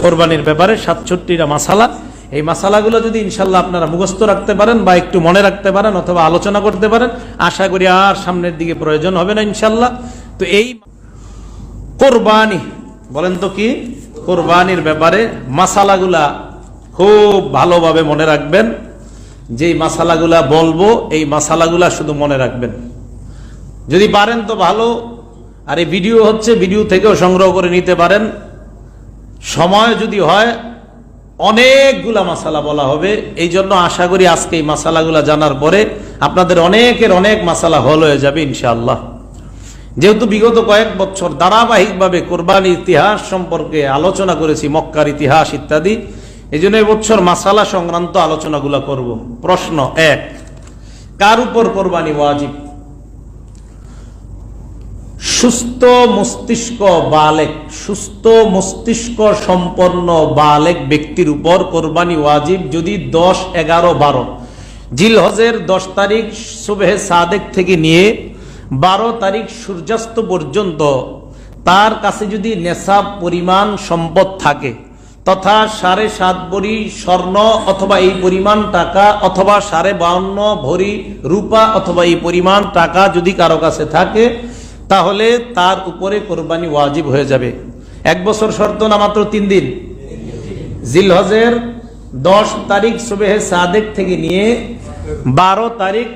কোরবানির ব্যাপারে 67টা মাসালা। এই মাসালাগুলো যদি ইনশাল্লাহ আপনারা মুখস্থ রাখতে পারেন বা একটু মনে রাখতে পারেন অথবা আলোচনা করতে পারেন, আশা করি আর সামনের দিকে প্রয়োজন হবে না ইনশাল্লাহ। তো এই কোরবানি বলেন তো কি, কোরবানির ব্যাপারে মাসালাগুলা খুব ভালোভাবে মনে রাখবেন। যেই মাসালাগুলা বলবো এই মাসালাগুলা শুধু মনে রাখবেন, যদি পারেন তো ভালো। আর এই ভিডিও হচ্ছে, ভিডিও থেকেও সংগ্রহ করে নিতে পারেন। সময় যদি হয় অনেকগুলা মাসালা বলা হবে, এই জন্য আশা করি আজকে এই মাসালাগুলা জানার পরে আপনাদের অনেকের অনেক মাসালা হল হয়ে যাবে ইনশাআল্লাহ। যেহেতু বিগত কয়েক বছর ধারাবাহিকভাবে কোরবানির ইতিহাস সম্পর্কে আলোচনা করেছি, মক্কার ইতিহাস ইত্যাদি, এই জন্য এবছর মাসালা সংক্রান্ত আলোচনাগুলো করব। প্রশ্ন 1, কার উপর কোরবানি ওয়াজিব? সুস্থ মস্তিষ্ক বালেক, সুস্থ মস্তিষ্ক সম্পন্ন বালেক ব্যক্তির উপর কোরবানি ওয়াজিব যদি 10, 11, 12 জিলহজের 10 তারিখ সুবহে সাদেক থেকে নিয়ে 12 তারিখ সূর্যাস্ত পর্যন্ত তার কাছে যদি নেশাব পরিমাণ সম্পদ থাকে, তথা 7.5 ভরি স্বর্ণ অথবা এই পরিমাণ টাকা, অথবা 52.5 ভরি রূপা অথবা এই পরিমাণ টাকা যদি কারো কাছে থাকে, তাহলে তার উপরে কোরবানি ওয়াজিব হয়ে যাবে। 1 বছর শর্ত না, মাত্র 3 দিন। জিলহজের 10 তারিখ সুবহে সাদেক থেকে নিয়ে 12 তারিখ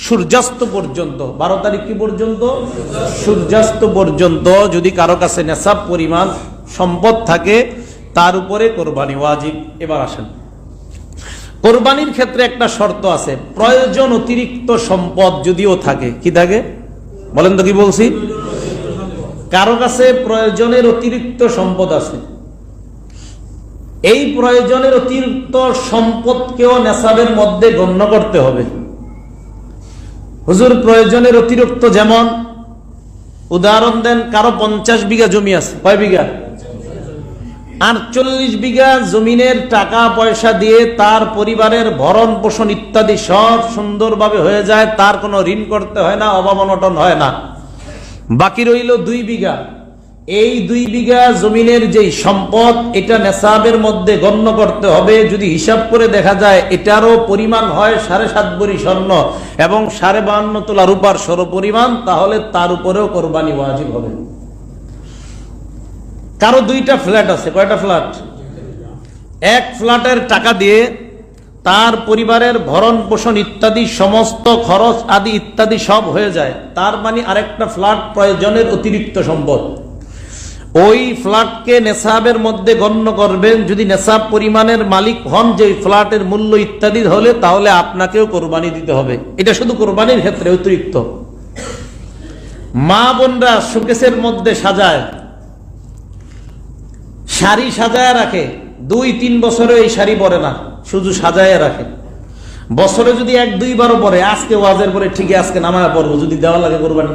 সূর্যাস্ত পর্যন্ত, 12 তারিখ কি পর্যন্ত? সূর্যাস্ত পর্যন্ত যদি কারো কাছে নেশাব পরিমাণ সম্পদ থাকে, তার উপরে কোরবানি ওয়াজিব। এবার আসেন, কোরবানির ক্ষেত্রে একটা শর্ত আছে, প্রয়োজন অতিরিক্ত সম্পদ যদিও থাকে। কি থাকে বলেন তো, কি বলছি? কারো কাছে প্রয়োজনের অতিরিক্ত সম্পদ আছে, এই প্রয়োজনের অতিরিক্ত সম্পদকেও নেশাবের মধ্যে গণ্য করতে হবে। হুজুর প্রয়োজনের অতিরিক্ত যেমন, উদাহরণ দেন, কারো 50 বিঘা জমি আছে। কয় বিঘা? 48 বিঘা জমিনের টাকা পয়সা দিয়ে তার পরিবারের ভরণ পোষণ ইত্যাদি সব সুন্দরভাবে হয়ে যায়, তার কোনো ঋণ করতে হয় না, অভাব অনটন হয় না। বাকি রইল 2 বিঘা। এই 2 বিঘা জমিনের যেই সম্পদ, এটা নেশাবের মধ্যে গণ্য করতে হবে। যদি হিসাব করে দেখা যায় এটারও পরিমাণ হয় 7.5 ভরি স্বর্ণ এবং 52.5 তোলা রূপার সর পরিমাণ, তাহলে তার উপরেও কোরবানি ওয়াজিব হবে। কারো 2টা ফ্ল্যাট আছে। কয়টা ফ্ল্যাট? 1 ফ্ল্যাটের টাকা দিয়ে তার পরিবারের ভরণ পোষণ ইত্যাদি সমস্ত খরচ আদি ইত্যাদি সব হয়ে যায়, তার মানে আরেকটা ফ্ল্যাট প্রয়োজনের অতিরিক্ত সম্পদ। ওই ফ্ল্যাটকে নেশাবের মধ্যে গণ্য করবেন। যদি নেশাব পরিমাণের মালিক হন, যে ফ্ল্যাটের মূল্য ইত্যাদি হলে, তাহলে আপনাকেও কোরবানি দিতে হবে। এটা শুধু কোরবানির ক্ষেত্রে অতিরিক্ত। মা বোনরা শোকেসের মধ্যে সাজায়, শাড়ি সাজায় রাখে, 2-3 বছরে এই শাড়ি পরে না, শুধু সাজায় রাখে। বছরে যদি 1-2 বারও পরে, আজকে ওয়াজের পরে ঠিকই আজকে নামায় পড়বো, যদি দেওয়া লাগে কোরবানি।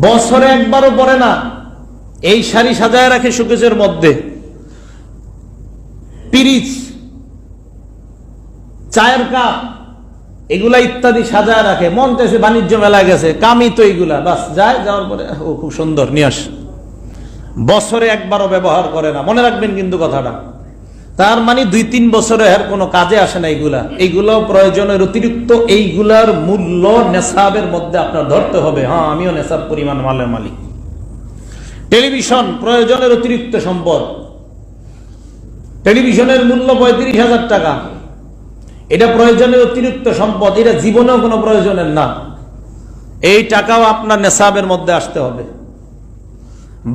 বছরে 1 বারও পরে না, এই শাড়ি সাজায় রাখে শোকেসের মধ্যে। পিরিচ, চায়ের কাপ, এগুলা ইত্যাদি সাজায় রাখে। মন চাইছে বাণিজ্য মেলায় গেছে, কামই তো এইগুলা, বাস যায়, যাওয়ার পরে ও খুব সুন্দর নিয়ে আস। বছরে 1 বারও ব্যবহার করে না, মনে রাখবেন কিন্তু কথাটা। তার মানে 2-3 বছরে এর কোনো কাজে আসে না এইগুলো প্রয়োজনের অতিরিক্ত। এইগুলার মূল্য নেশাবের মধ্যে আপনার ধরতে হবে। হ্যাঁ, আমিও নেশাব পরিমাণ মালের মালিক। টেলিভিশন প্রয়োজনের অতিরিক্ত সম্পদ, টেলিভিশনের মূল্য 35,000 টাকা, এটা প্রয়োজনের অতিরিক্ত সম্পদ, এটা জীবনেও কোনো প্রয়োজনের না। এই টাকাও আপনার নেশাবের মধ্যে আসতে হবে।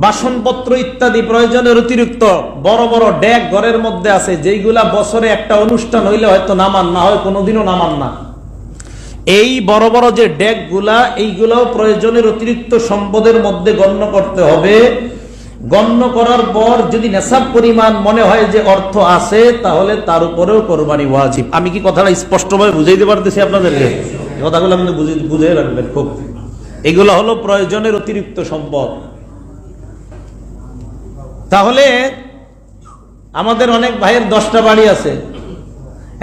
বাসনপত্র ইত্যাদি প্রয়োজনের অতিরিক্ত, বড় বড় ডেক ঘরের মধ্যে আছে, যেইগুলা বছরে একটা অনুষ্ঠান হইলে হয়তো নামান, না হয় কোনোদিনও নামান না। এই বড় বড় যে ডেক গুলা, এইগুলাও প্রয়োজনের অতিরিক্ত সম্পদের মধ্যে গণ্য করতে হবে। গণ্য করার পর যদি নেশাব পরিমাণ মনে হয় যে অর্থ আছে, তাহলে তার উপরেও কোরবানি ওয়াজিব। আমি কি কথাটা স্পষ্টভাবে বুঝাইতে পারতেছি আপনাদেরকে? কথাগুলো কিন্তু বুঝিয়ে রাখবেন খুব। এগুলো হলো প্রয়োজনের অতিরিক্ত সম্পদ। তাহলে আমাদের অনেক ভাইয়ের 10টা বাড়ি আছে।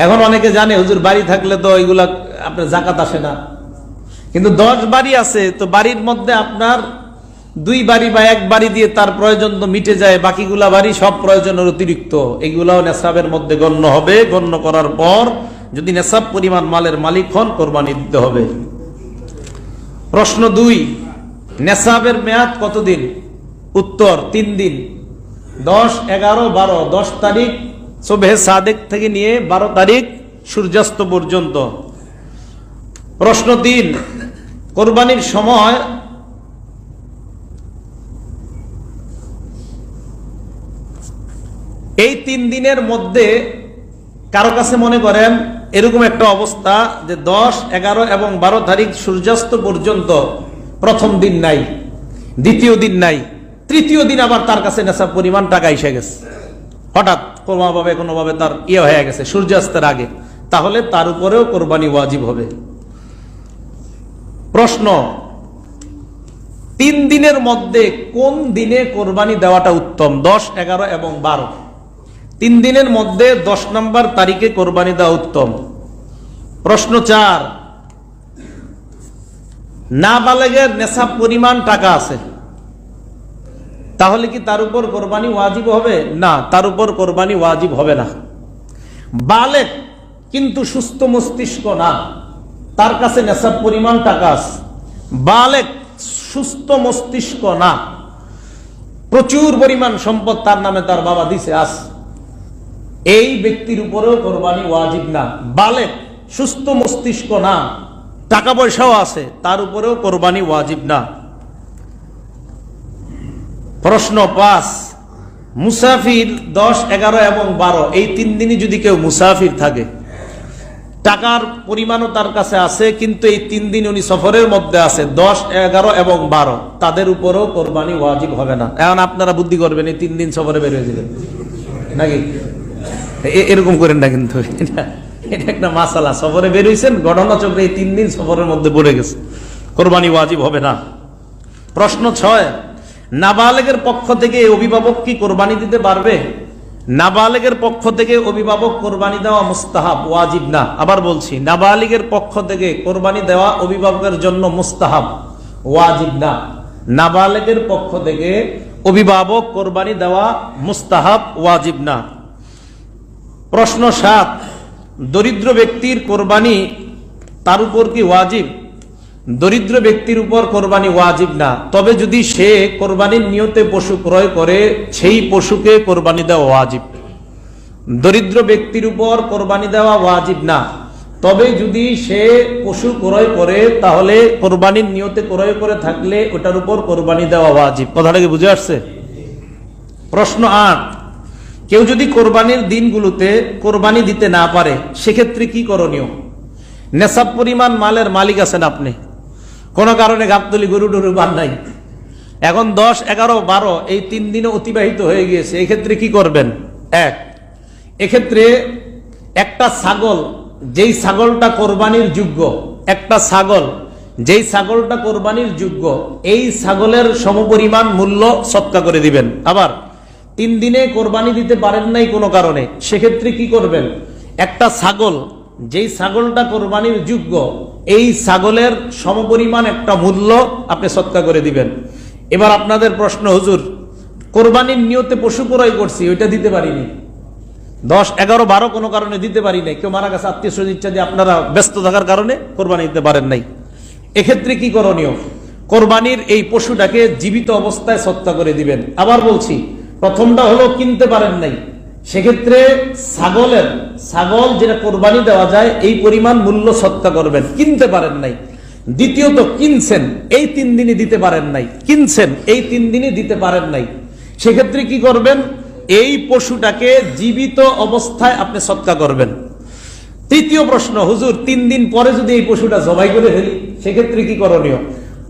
এখন অনেকে জানে হুজুর বাড়ি থাকলে তো এগুলা আপনার জাকাত আসে না, কিন্তু 10 বাড়ি আছে, তো বাড়ির মধ্যে আপনার 2 বাড়ি বা 1 বাড়ি দিয়ে তার প্রয়োজন তো মিটে যায়, বাকিগুলা বাড়ি সব প্রয়োজনের অতিরিক্ত, এগুলাও নেশাবের মধ্যে গণ্য হবে। গণ্য করার পর যদি নেশাব পরিমাণ মালের মালিক হন, কোরবানি দিতে হবে। প্রশ্ন 2, নেশাবের মেয়াদ কতদিন? উত্তর 3 দিন, 10, 11, 12। 10 তারিখ সুবহে সাদেক থেকে নিয়ে 12 তারিখ সূর্যাস্ত পর্যন্ত। প্রশ্ন 3, কোরবানির সময় এই 3 দিনের মধ্যে কারো কাছে মনে করেন এরকম একটা অবস্থা যে 10, 11 এবং 12 তারিখ সূর্যাস্ত পর্যন্ত প্রথম দিন নাই, দ্বিতীয় দিন নাই, তৃতীয় দিন আবার তার কাছে নেশাব পরিমাণ টাকা এসে গেছে, হঠাৎ কোনোভাবে তার হয়ে গেছে সূর্যাস্তের আগে, তাহলে তার উপরেও কোরবানি ওয়াজিব হবে। প্রশ্ন, 3 দিনের মধ্যে কোন দিনে কোরবানি দেওয়াটা উত্তম? 10, 11 এবং 12। 3 দিনের মধ্যে 10 নম্বর তারিখে কোরবানি দেওয়া উত্তম। প্রশ্ন 4, নাবালেগের নেশাব পরিমাণ টাকা আছে, তাহলে কি তার উপর কোরবানি ওয়াজিব হবে? না, তার উপর কোরবানি ওয়াজিব হবে না। বালেগ কিন্তু সুস্থ মস্তিষ্ক না, তার কাছে নেশাব পরিমাণ টাকা আছে, বালেগ সুস্থ মস্তিষ্ক না, প্রচুর পরিমাণ সম্পদ তার নামে তার বাবা দিছে আস, এই ব্যক্তির উপরেও কোরবানি ওয়াজিব না। বালেগ সুস্থ মস্তিষ্ক না, টাকা পয়সাও আছে, তার উপরেও কোরবানি ওয়াজিব না। প্রশ্ন 5, মুসাফির 10, 11 এবং 12 এই 3 দিনই যদি কেউ মুসাফির থাকে, টাকার পরিমাণও তার কাছে আছে, কিন্তু এই 3 দিন উনি সফরের মধ্যে আছে, 10, 11 এবং 12, তাদের উপরেও কোরবানি ওয়াজিব হবে না। এখন আপনারা বুদ্ধি করবেন, এই 3 দিন সফরে বের হয়ে যাবেন নাকি? এরকম করেন না, কিন্তু এটা একটা মাসালা। সফরে বের হয়েছেন, ঘটনাচক্রে এই 3 দিন সফরের মধ্যে পড়ে গেছে, কোরবানি ওয়াজিব হবে না। প্রশ্ন 6, নাবালেগের পক্ষ থেকে অভিভাবক কি কোরবানি দিতে পারবে? নাবালেগের পক্ষ থেকে অভিভাবক কোরবানি দেওয়া মুস্তাহাব, ওয়াজিব না। আবার বলছি, নাবালিগের পক্ষ থেকে কোরবানি দেওয়া অভিভাবকের জন্য মুস্তাহাব, ওয়াজিব না। নাবালেগের পক্ষ থেকে অভিভাবক কোরবানি দেওয়া মুস্তাহাব, ওয়াজিব না। প্রশ্ন 7, দরিদ্র ব্যক্তির কোরবানি তার উপর কি ওয়াজিব? দরিদ্র ব্যক্তির উপর কোরবানি ওয়াজিব না, তবে যদি সে কোরবানির নিয়তে পশু ক্রয় করে, সেই পশুকে কোরবানি দেওয়া ওয়াজিব। দরিদ্র ব্যক্তির উপর কোরবানি দেওয়া ওয়াজিব না, তবে যদি সে পশু ক্রয় করে, তাহলে কোরবানির নিয়তে ক্রয় করে থাকলে ওটার উপর কোরবানি দেওয়া ওয়াজিব। কথাটা কি বুঝে আসছে? প্রশ্ন 8, কেউ যদি কোরবানির দিনগুলোতে কোরবানি দিতে না পারে, সেক্ষেত্রে কি করণীয়? নেশাব পরিমাণ মালের মালিক আছেন আপনি, কোনো কারণে গাবতলি গরু টরু বান নাই, এখন 10, 11, 12 এই 3 দিনও অতিবাহিত হয়ে গিয়েছে, এক্ষেত্রে কি করবেন? এক্ষেত্রে একটা ছাগল, যেই ছাগলটা কোরবানির যোগ্য, একটা ছাগল যেই ছাগলটা কোরবানির যোগ্য, এই ছাগলের সমপরিমাণ মূল্য সৎকা করে দিবেন। আবার 3 দিনে কোরবানি দিতে পারেন নাই কোনো কারণে, সেক্ষেত্রে কি করবেন? একটা ছাগল, যেই ছাগলটা কোরবানির যোগ্য, এই ছাগলের সমপরিমাণ একটা মূল্য আপনি সৎকা করে দিবেন। এবার আপনাদের প্রশ্ন, হুজুর কোরবানির নিয়তে পশু ক্রয় করছি, ওইটা দিতে পারিনি, 10, 11, 12 কোনো কারণে দিতে পারি নাই, কেউ মারা গেছে, আত্মীয় স্বজন ইচ্ছা দিয়ে আপনারা ব্যস্ত থাকার কারণে কোরবানি দিতে পারেন নাই, এক্ষেত্রে কি করণীয়? কোরবানির এই পশুটাকে জীবিত অবস্থায় সৎকা করে দিবেন। আবার বলছি, প্রথমটা হলো কিনতে পারেন নাই, সেক্ষেত্রে ছাগল যেটা কোরবানি দেওয়া যায় এই পরিমাণ মূল্য সৎকা করবেন, কিনতে পারেন নাই। দ্বিতীয়ত, কিনছেন, এই 3 দিনই দিতে পারেন নাই, কিনছেন, এই 3 দিনই দিতে পারেন নাই, সেক্ষেত্রে কি করবেন? এই পশুটাকে জীবিত অবস্থায় আপনি সৎকা করবেন। তৃতীয় প্রশ্ন, হুজুর 3 দিন পরে যদি এই পশুটা জবাই করে ফেলি, সেক্ষেত্রে কি করণীয়?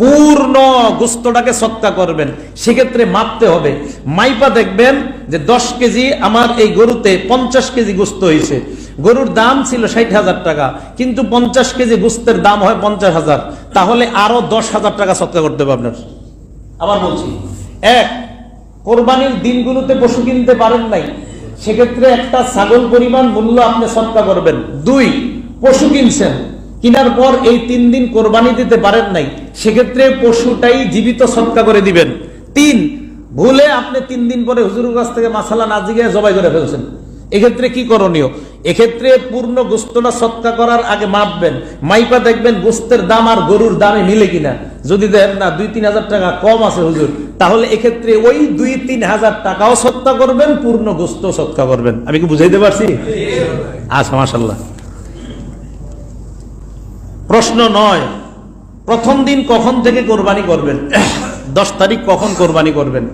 পূর্ণ গোস্তটাকে সৎকা করবেন, সেক্ষেত্রে মাপতে হবে, মাইপা দেখবেন যে 10 কেজি আমার এই গরুতে 50 কেজি গোস্ত হয়েছে, গরুর দাম ছিল 60,000 টাকা, কিন্তু 50 কেজি গোস্তের দাম হয় 50,000, তাহলে আরো 10,000 টাকা সৎকা করতে হবে আপনার। আবার বলছি, 1, কোরবানির দিনগুলোতে পশু কিনতে পারেন নাই, সেক্ষেত্রে একটা ছাগল পরিমাণ মূল্য আপনি সৎকা করবেন। 2, পশু কিনছেন, কিনার পর এই 3 দিন কোরবানি দিতে পারেন নাই, সেক্ষেত্রে পশুটাই জীবিত সদকা করে দিবেন। 3, ভুলে আপনি 3 দিন পরে হুজুরের কাছ থেকে মাসালা না জিজ্ঞাসা জবাই করে ফেলছেন, এক্ষেত্রে কি করণীয়? এক্ষেত্রে পূর্ণ গোস্তটা সদকা করার আগে মাপবেন, মাইপা দেখবেন গোস্তের দাম আর গরুর দামে মিলে কিনা। যদি দেখেন না 2-3 হাজার টাকা কম আছে হুজুর, তাহলে এক্ষেত্রে ওই 2-3 হাজার টাকাও সদকা করবেন, পূর্ণ গোস্ত সদকা করবেন। আমি কি বুঝাইতে পারছি? আচ্ছা, মাশাআল্লাহ। প্রশ্ন 9, প্রথম দিন কখন থেকে কোরবানি করবেন? 10 তারিখ কখন কোরবানি করবেন?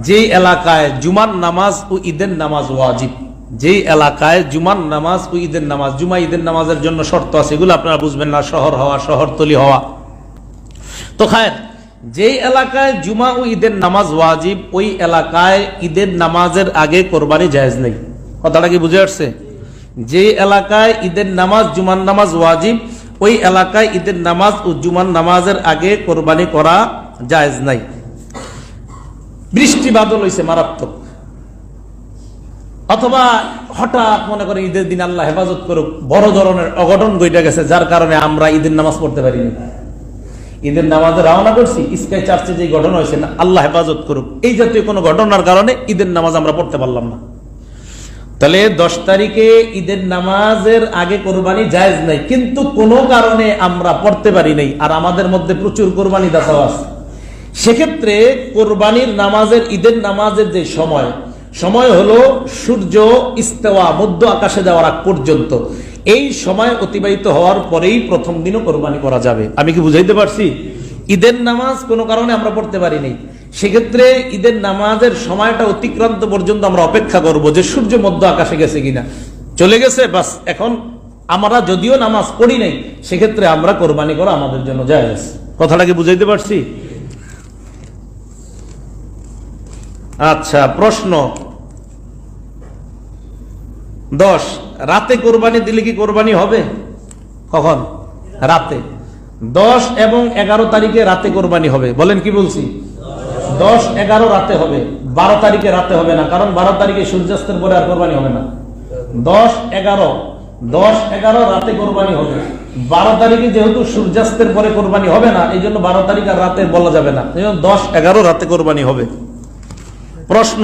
যেই এলাকায় জুমার নামাজ ও ঈদের নামাজ ওয়াজিব, যেই এলাকায় জুমার নামাজ ও ঈদের নামাজ, জুমা ঈদের নামাজের জন্য শর্ত আছে, এগুলো আপনারা বুঝবেন না, শহর হওয়া, শহরতলি হওয়া। তো খায়ের, যেই এলাকায় জুমা ও ঈদের নামাজ ওয়াজিব, ওই এলাকায় ঈদের নামাজের আগে কোরবানি জায়েজ নেই। কথাটা কি বুঝে আসছে? যে এলাকায় ঈদের নামাজ জুমার নামাজ ওয়াজিব, ওই এলাকায় ঈদের নামাজ ও জুমার নামাজের আগে কোরবানি করা জায়েজ নাই। বৃষ্টি বাদল হয়েছে মারাত্মক, অথবা হঠাৎ মনে করে ঈদের দিন আল্লাহ হেফাজত করুক বড় ধরনের অঘটন ঘটে গেছে, যার কারণে আমরা ঈদের নামাজ পড়তে পারিনি। ঈদের নামাজে রওনা করছি, স্কাই চার্চে যে ঘটনা হয়েছে না, আল্লাহ হেফাজত করুক, এই জাতীয় কোনো ঘটনার কারণে ঈদের নামাজ আমরা পড়তে পারলাম না। তাহলে 10 তারিখে ঈদের নামাজের আগে কোরবানি জায়েজ নাই, কিন্তু কোনো কারণে আমরা পড়তে পারি নাই, আর আমাদের মধ্যে প্রচুর কোরবানি দাতাও আছে। সেক্ষেত্রে কোরবানির নামাজের, ঈদের নামাজের যে সময় হলো সূর্য ইস্তেওয়া, মধ্য আকাশে যাওয়ার আগ পর্যন্ত, এই সময় অতিবাহিত হওয়ার পরেই প্রথম দিনও কোরবানি করা যাবে। আমি কি বুঝাইতে পারছি? ঈদের নামাজ কোনো কারণে আমরা পড়তে পারি নাই, সেক্ষেত্রে ঈদের নামাজের সময়টা অতিক্রান্ত পর্যন্ত আমরা অপেক্ষা করব যে সূর্য মধ্য আকাশে গেছে কিনা। চলে গেছে, বাস, এখন আমরা যদিও নামাজ পড়ি নাই, সেক্ষেত্রে আমরা কোরবানি করা আমাদের জন্য জায়েজ। কথাটা কি বুঝাইতে পারছি? আচ্ছা, প্রশ্ন 10, রাতে কোরবানি দিলে কি কোরবানি হবে? কখন? রাতে। 10 এবং 11 তারিখে রাতে কোরবানি হবে। বলেন, কি বলছি? 10-11 রাতে হবে, 12 তারিখে রাতে হবে না, কারণ 12 তারিখে সূর্যাস্তের পরে আর কোরবানি হবে না। 10-11 রাতে কোরবানি হবে। 12 তারিখে যেহেতু সূর্যাস্তের পরে কোরবানি হবে না, এই জন্য 12 তারিখ আর রাতে বলা যাবে না, 10-11 রাতে কোরবানি হবে। প্রশ্ন,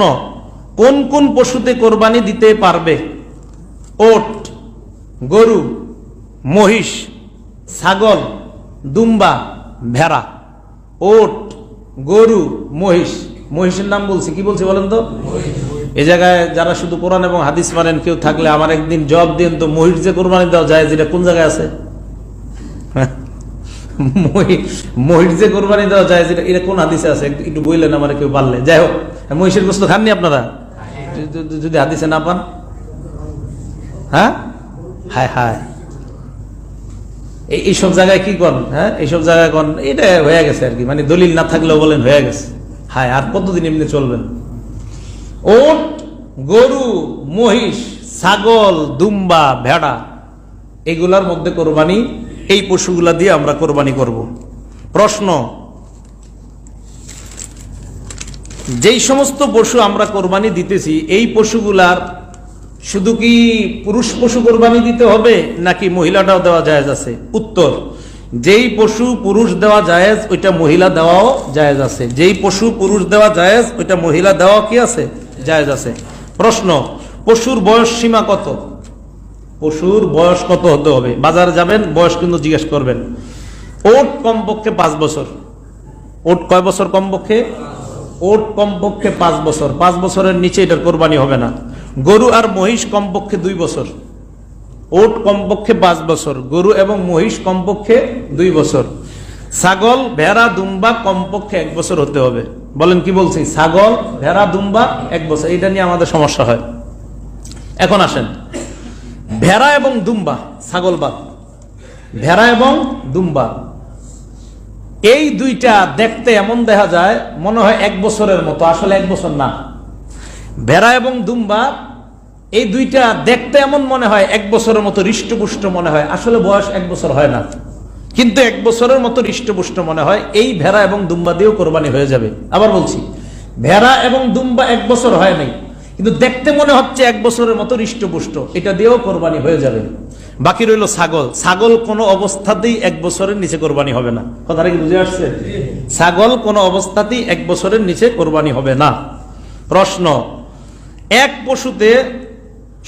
কোন কোন পশুতে কোরবানি দিতে পারবে? ওট, গরু, মহিষ, ছাগল, দুম্বা, ভেড়া। ওট, গরু, মহিষ। মহিষের নাম বলছি, কি বলছি বলেন তো? এই জায়গায় যারা শুধু কোরআন এবং হাদিস মানেন কেউ থাকলে আমার একদিন জবাব দিন তো, মহিষ যে কোরবানি দেওয়া যায় যেটা কোন জায়গায় আছে? মহিষ যে কোরবানি দেওয়া যায় যেটা, এটা কোন হাদিসে আছে? একটু বললেন আমার, কেউ পারলে। যাই হোক, মহিষের গোস্ত খাননি আপনারা? যদি হাদিসে না পান, হ্যাঁ, হায় হায়, এইসব জায়গায় কি করেন? হ্যাঁ, এইসব জায়গায় করেন, এটা হয়ে গেছে আর কি, মানে দলিল না থাকলেও বলেন হয়ে গেছে। হায়, আর কতদিন এমনি চলবেন? ওট, গরু, মহিষ, ছাগল, দুম্বা, ভেড়া, এগুলার মধ্যে কোরবানি, এই পশুগুলা দিয়ে আমরা কোরবানি করব। প্রশ্ন, যেই সমস্ত পশু আমরা কোরবানি দিতেছি, এই পশুগুলার শুধু কি পুরুষ পশু কোরবানি দিতে হবে নাকি মহিলাটাও দেওয়া জায়েজ আছে? উত্তর, যেই পশু পুরুষ দেওয়া জায়েজ ওইটা মহিলা দেওয়াও জায়েজ আছে, যেই পশু পুরুষ দেওয়া জায়েজ ওইটা মহিলা দেওয়া কি আছে? জায়েজ আছে। প্রশ্ন, পশুর বয়স সীমা কত? পশুর বয়স কত হতে হবে? বাজারে যাবেন, বয়স কিন্তু জিজ্ঞেস করবেন। ওট কমপক্ষে 5 বছর। ওট কয় বছর কমপক্ষে? ওট কমপক্ষে 5 বছর। 5 বছরের নিচে এটার কোরবানি হবে না। গরু আর মহিষ কমপক্ষে 2 বছর। ওট কমপক্ষে 5 বছর, গরু এবং মহিষ কমপক্ষে 2 বছর। ছাগল, ভেড়া, দুম্বা কমপক্ষে 1 বছর হতে হবে। বলেন, কি বলছি? ছাগল, ভেড়া, দুম্বা 1 বছর, এটা নিয়ে আমাদের সমস্যা হয়। এখন আসেন, ভেড়া এবং দুম্বা, ছাগল বাদ, ভেড়া এবং দুম্বা, এই দুইটা দেখতে এমন দেখা যায় মনে হয় 1 বছরের মতো, আসলে 1 বছর না। ভেড়া এবং দুম্বা এই দুইটা দেখতে এমন মনে হয় 1 বছরের মতো হৃষ্টপুষ্ট মনে হয়, আসলে বয়স 1 বছর হয় না, কিন্তু 1 বছরের মতো হৃষ্টপুষ্ট মনে হয়। এই ভেড়া এবং দুম্বা দিয়েও কোরবানি হয়ে যাবে। আবার বলছি, ভেড়া এবং দুম্বা 1 বছর হয় নাই, কিন্তু দেখতে মনে হচ্ছে 1 বছরের মতো হৃষ্টপুষ্ট, এটা দিয়েও কোরবানি হয়ে যাবে। বাকি রইল ছাগল। ছাগল কোনো অবস্থাতেই 1 বছরের নিচে কোরবানি হবে না। কথাটা কি বুঝে আসছে? ছাগল কোনো অবস্থাতেই 1 বছরের নিচে কোরবানি হবে না। প্রশ্ন, এক পশুতে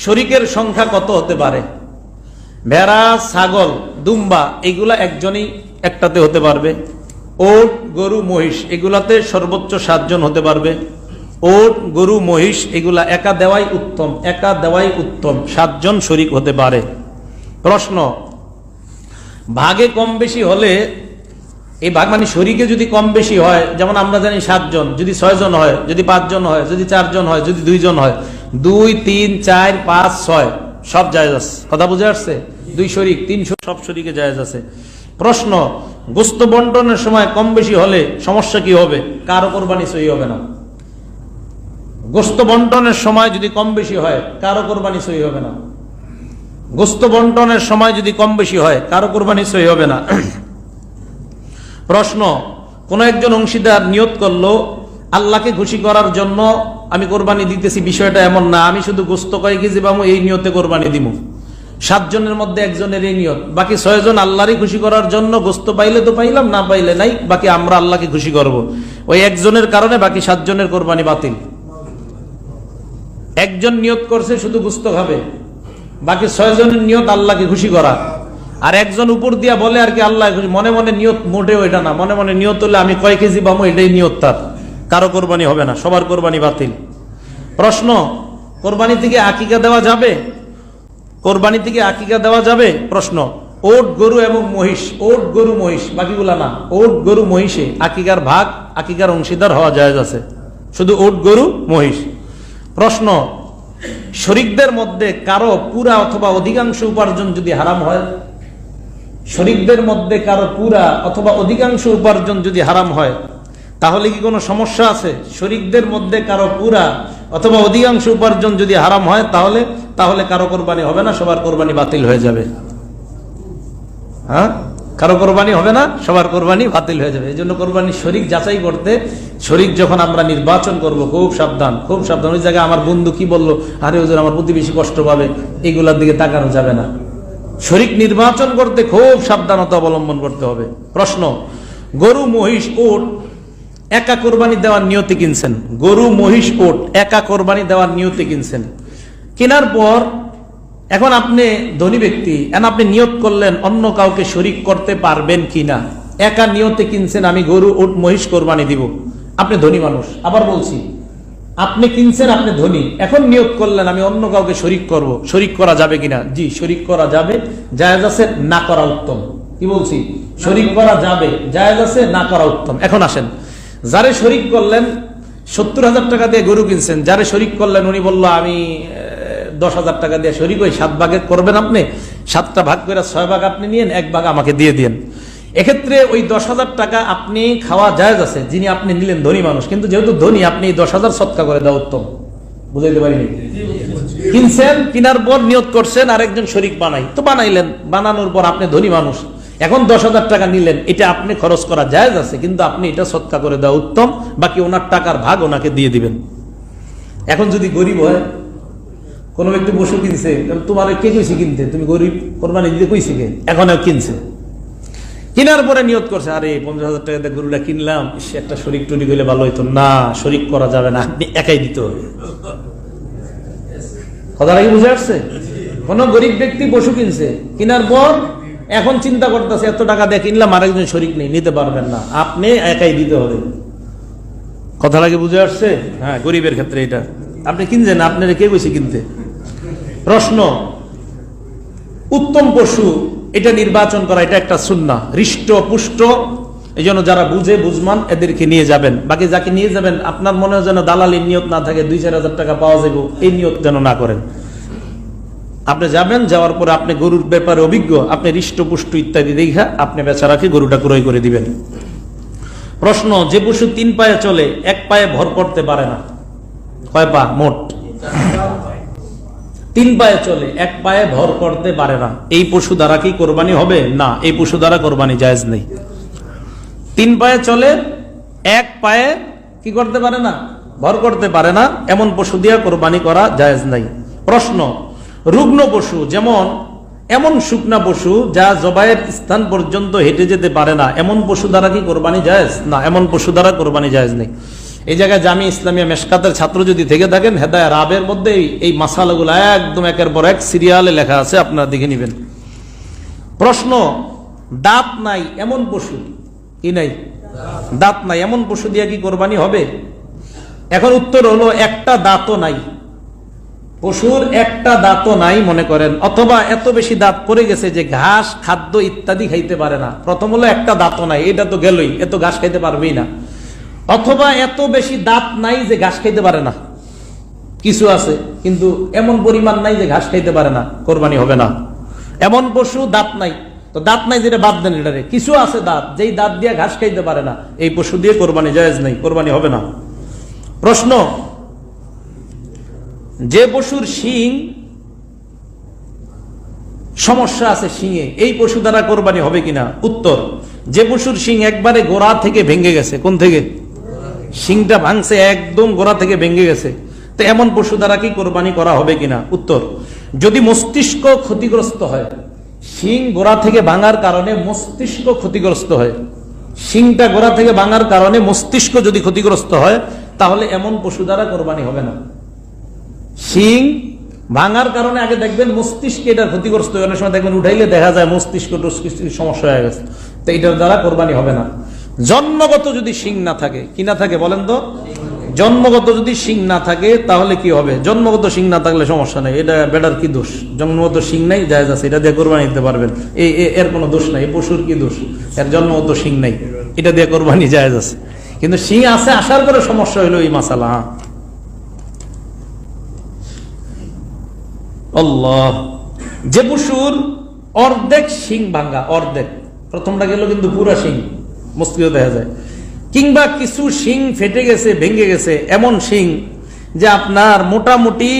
শরীকের সংখ্যা কত হতে পারে? ভেড়া, ছাগল, দুম্বা এগুলা একজনই একটাতে হতে পারবে। ওট, গরু, মহিষ এগুলাতে সর্বোচ্চ 7 জন হতে পারবে। ওট, গরু, মহিষ এগুলা একা দেওয়াই উত্তম, একা দেওয়াই উত্তম। 7 জন শরীক হতে পারে। প্রশ্ন, ভাগে কম বেশি হলে, এই ভাগ মানে শরীকে যদি কম বেশি হয়, যেমন আমরা জানি 7 জন, যদি 6 জন হয়, যদি 5 জন হয়, যদি 4 জন হয়, যদি 2 জন হয়, 2, 3, 4, 5, 6 সব জায়েজ আছে। কথা বুঝে আসছে? 2 শরীক, 3 সব শরীকে জায়েজ আছে। প্রশ্ন, গোশত বন্টনের সময় কম বেশি হলে সমস্যা কি হবে? কারো কোরবানি সহি হবে না। গোশত বন্টনের সময় যদি কম বেশি হয় কারো কোরবানি সহি হবে না। গোশত বন্টনের সময় যদি কম বেশি হয় কারো কোরবানি সহি হবে না। প্রশ্ন, কোন একজন অংশীদার নিয়ত করলো আল্লাহকে খুশি করার জন্য আমি কোরবানি দিতেছি, বিষয়টা এমন না, আমি শুধু গোশত কয় কেজি পাবো এই নিয়তে কোরবানি দিব। 7 জনের মধ্যে একজনের এই নিয়ত, বাকি 6 জন আল্লাহরই খুশি করার জন্য, গোশত পাইলে তো পাইলাম, না পাইলে নাই, বাকি আমরা আল্লাহকে খুশি করব। ওই একজনের কারণে বাকি 7 জনের কোরবানি বাতিল। একজন নিয়ত করছে শুধু গোশত খাবে, বাকি 6 জনের নিয়ত আল্লাহকে খুশি করা। আর একজন উপর দিয়া বলে আর কি আল্লাহ খুশি, মনে মনে নিয়ত মোটেও এটা না, মনে মনে নিয়ত হলে আমি কয় কেজি পাবো এটাই নিয়ত, তার কারো কোরবানি হবে না, সবার কোরবানি বাতিল। প্রশ্ন, কোরবানি থেকে আকিকা দেওয়া যাবে? কোরবানি থেকে আকিকা দেওয়া যাবে? প্রশ্ন, ওট, গরু এবং মহিষ, ওট, গরু, মহিষ, বাকিগুলা না, ওট, গরু, মহিষে আকিকার ভাগ, আকিকার অংশীদার হওয়া জায়েজ আছে, শুধু ওট, গরু, মহিষ। প্রশ্ন, শরীকদের মধ্যে কারো পুরা অথবা অধিকাংশ উপার্জন যদি হারাম হয়, শরীকদের মধ্যে কারো পুরা অথবা অধিকাংশ উপার্জন যদি হারাম হয় তাহলে কি কোনো সমস্যা আছে? শরীকদের মধ্যে কারো পুরা অথবা অধিকাংশ উপার্জন যদি হারাম হয় তাহলে কারো কোরবানি হবে না, সবার কোরবানি বাতিল হয়ে যাবে। হ্যাঁ, কারো কোরবানি হবে না, সবার কোরবানি বাতিল হয়ে যাবে। এই জন্য কোরবানি শরীক যাচাই করতে, শরীক যখন আমরা নির্বাচন করব খুব সাবধান, খুব সাবধান। ওই জায়গায় আমার বন্ধু কি বললো, আরে ওজন আমার প্রতিবেশী কষ্ট পাবে, এগুলার দিকে তাকানো যাবে না। শরীক নির্বাচন করতে খুব সাবধানতা অবলম্বন করতে হবে। প্রশ্ন, গরু, মহিষ, ওট একা কোরবানি দেওয়ার নিয়তে কিনছেন, গরু, মহিষ, ওট একা কোরবানি দেওয়ার নিয়তে কিনছেন, কেনার পর এখন আপনি ধনী ব্যক্তি, আপনি নিয়ত করলেন অন্য কাউকে শরীক করতে পারবেন কিনা। একা নিয়তে কিনছেন আমি গরু, ওট, মহিষ কোরবানি দিব, আপনি ধনী মানুষ। আবার বলছি, আপনি কিনছেন, আপনি ধনী, এখন নিয়ত করলেন আমি অন্য কাউকে শরীক করব, শরীক করা যাবে কিনা? জি, শরীক করা যাবে, জায়েজ আছে, না করা উত্তম। কি বলছি? শরীক করা যাবে, জায়েজ আছে, না করা উত্তম। এখন আসেন, যারে শরীক করলেন 70,000 টাকা দিয়ে গরু কিনছেন, যারে শরীক করলেন উনি বললো আমি 10,000 টাকা দিয়ে শরীক হই, 7 ভাগে করবেন আপনি, 7টা ভাগ করে 6 ভাগ আপনি নিয়েন, 1 ভাগ আমাকে দিয়ে দিন। এক্ষেত্রে ওই 10,000 টাকা আপনি খাওয়া জায়েজ আছে, যিনি আপনি নিলেন ধনী মানুষ, কিন্তু যেহেতু ধনী আপনি 10,000 সৎকা করে দেওয়া উত্তম। বুঝাইতে পারিনি? কিনছেন, কিনার পর নিয়ত করছেন আরেকজন শরীক বানাই, তো বানাইলেন, বানানোর পর আপনি ধনী মানুষ, এখন 10,000 টাকা নিলেন, এটা আপনি খরচ করা জায়েজ আছে, কিন্তু আপনি এটা সৎকা করে দেওয়া উত্তম, বাকি ওনার টাকার ভাগ ওনাকে দিয়ে দিবেন। এখন যদি গরিব হয়, কোন ব্যক্তি পশু কিনছে, তোমার কে কইছে কিনতে, তুমি গরিব, কোরবানি দিতে কইছে কে, এখন কিনছে, কেনার পরে নিয়ত করছে আরে 50,000 টাকা দিয়ে গরুটা কিনলাম, একটা শরীক টরিক হইলে ভালো হইতো, না শরীক করা যাবে না, আপনি একাই দিতে হবে। কথাটা কি বুঝে আসছে? কোন গরিব ব্যক্তি পশু কিনছে, কেনার পর এখন চিন্তা করতেছে এত টাকা দিয়ে কিনলাম, আরেকজন শরীক নেই, নিতে পারবেন না, আপনি একাই দিতে হবে। কথাটা কি বুঝে আসছে? হ্যাঁ, গরিবের ক্ষেত্রে এটা আপনি কিনছেন, আপনারা কে কইছে কিনতে। প্রশ্ন, উত্তম পশু এটা নির্বাচন করা, এটা একটা সুন্নাহ, হৃষ্ট পুষ্ট, এই জন্য যারা বুঝে বুঝমান এদেরকে নিয়ে যাবেন। বাকি যাকে নিয়ে যাবেন আপনার মনে যেন দালালির নিয়ত না থাকে, 2-4 হাজার টাকা পাওয়া যাবে, এই নিয়ত যেন না করেন। আপনি যাবেন, যাওয়ার পরে আপনি গরুর ব্যাপারে অভিজ্ঞ, আপনি হৃষ্টপুষ্ট ইত্যাদি দেখা আপনি বেচারাকে গরুটা ক্রয় করে দিবেন। প্রশ্ন, যে পশু 3 পায়ে চলে, 1 পায়ে ভর করতে পারে না, কয় পা মোট? 3 পায়ে চলে, 1 পায়ে ভর করতে পারে না, এই পশু দ্বারা কি কোরবানি হবে? না, এই পশু দ্বারা কোরবানি জায়েজ নেই। 3 পায়ে চলে, 1 পায়ে কি করতে পারে না? ভর করতে পারে না, এমন পশু দিয়ে কোরবানি করা জায়েজ নাই। প্রশ্ন, রুগ্ন পশু, যেমন এমন শুকনা পশু যা জবাইয়ের স্থান পর্যন্ত হেঁটে যেতে পারে না, এমন পশু দ্বারা কি কোরবানি জায়েজ? না, এমন পশু দ্বারা কোরবানি জায়েজ নেই। এই জায়গায় জামি ইসলামিয়া মেশকাতের ছাত্র যদি থেকে থাকেন, হেদায়া রাবের মধ্যে এই মাসালাগুলো একদম একের পর এক সিরিয়ালে লেখা আছে, আপনারা দেখে নেবেন। প্রশ্ন, দাঁত নাই এমন পশু, কি নাই? দাঁত নাই এমন পশু দিয়ে কি কোরবানি হবে? এখন উত্তর হলো, একটা দাঁতও নাই, পশুর একটা দাঁতও নাই মনে করেন, অথবা এত বেশি দাঁত পড়ে গেছে যে ঘাস খাদ্য ইত্যাদি খাইতে পারে না। প্রথম হলো একটা দাঁতও নাই, এটা তো গেলই, এত ঘাস খাইতে পারবেই না। অথবা এত বেশি দাঁত নাই যে ঘাস খাইতে পারে না, কিছু আছে কিন্তু এমন পরিমাণ নাই যে ঘাস খাইতে পারে না, কোরবানি হবে না। এমন পশু দাঁত নাই, তো দাঁত নাই যেটা বাদ দেন, এটারে কিছু আছে দাঁত, যেই দাঁত দিয়ে ঘাস খাইতে পারে না, এই পশু দিয়ে কোরবানি জায়েজ নাই, কোরবানি হবে না। প্রশ্ন, যে পশুর শিং সমস্যা আছে শিঙে, এই পশু দ্বারা কোরবানি হবে কিনা? উত্তর, যে পশুর শিং একবারে গোড়া থেকে ভেঙে গেছে, কোন থেকে? শিংটা ভাঙছে একদম গোড়া থেকে ভেঙে গেছে, তো এমন পশু দ্বারা কি কোরবানি করা হবে কিনা? উত্তর, যদি মস্তিষ্ক ক্ষতিগ্রস্ত হয়, শিং গোড়া থেকে ভাঙার কারণে মস্তিষ্ক ক্ষতিগ্রস্ত হয়, শিংটা গোড়া থেকে ভাঙার কারণে মস্তিষ্ক যদি ক্ষতিগ্রস্ত হয়, তাহলে এমন পশু দ্বারা কোরবানি হবে না। শিং ভাঙার কারণে আগে দেখবেন মস্তিষ্কে এটার ক্ষতিগ্রস্ত, অনেক সময় দেখবেন উঠাইলে দেখা যায় মস্তিষ্ক সমস্যা হয়ে গেছে, তো এটার দ্বারা কোরবানি হবে না। জন্মগত যদি শিং না থাকে, কি না থাকে বলেন তো? জন্মগত যদি শিং না থাকে তাহলে কি হবে? জন্মগত শিং না থাকলে সমস্যা নেই, এটা বেটার কি দোষ? জন্মগত শিং নাই, জায়েজ আছে, এটা দিয়ে কোরবানি দিতে পারবেন, এর কোনো দোষ নাই। এই পশুর কি দোষ? এর জন্মগত শিং নাই, এটা দিয়ে কোরবানি জায়েজ আছে। কিন্তু শিং আছে আসার পরে সমস্যা হইলো এই মাসালা। আল্লাহ, যে পশুর অর্ধেক শিং ভাঙ্গা, অর্ধেক, প্রথমটা গেল কিন্তু পুরা শিং মস্তিষ্ক দেখা যায়, কিংবা কিছু শিং ফেটে গেছে, ভেঙে গেছে, এমন শিং যে আপনার মোটামুটি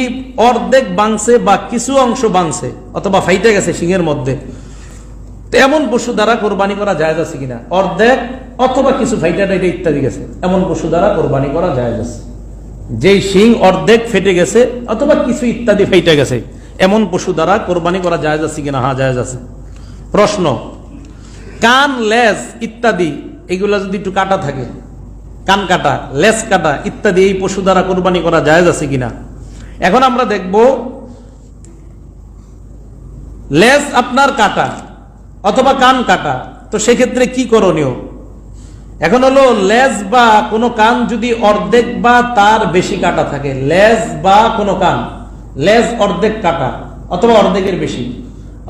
অর্ধেক ভাঙছে বা কিছু অংশ ভাঙছে অথবা ফাইটে গেছে শিংয়ের মধ্যে, তো এমন পশু দ্বারা কোরবানি করা জায়েজ আছে কিনা? অর্ধেক অথবা কিছু ফাইটা টাইটা ইত্যাদি গেছে, এমন পশু দ্বারা কোরবানি করা জায়েজ আছে। যেই শিং অর্ধেক ফেটে গেছে অথবা কিছু ইত্যাদি ফাইটে গেছে, এমন পশু দ্বারা কোরবানি করা জায়েজ আছে কিনা? হ্যাঁ, জায়েজ আছে। প্রশ্ন, কান, লেজ ইত্যাদি এগুলা যদি একটু কাটা থাকে, কান কাটা, লেজ কাটা ইত্যাদি, এই পশু দ্বারা কোরবানি করা জায়েজ আছে কিনা? এখন আমরা দেখব, লেজ আপনার কাটা অথবা কান কাটা, তো সেক্ষেত্রে কি করণীয়? এখন হলো, লেজ বা কোনো কান যদি অর্ধেক বা তার বেশি কাটা থাকে, লেজ বা কোনো কান, লেজ অর্ধেক কাটা অথবা অর্ধেকের বেশি,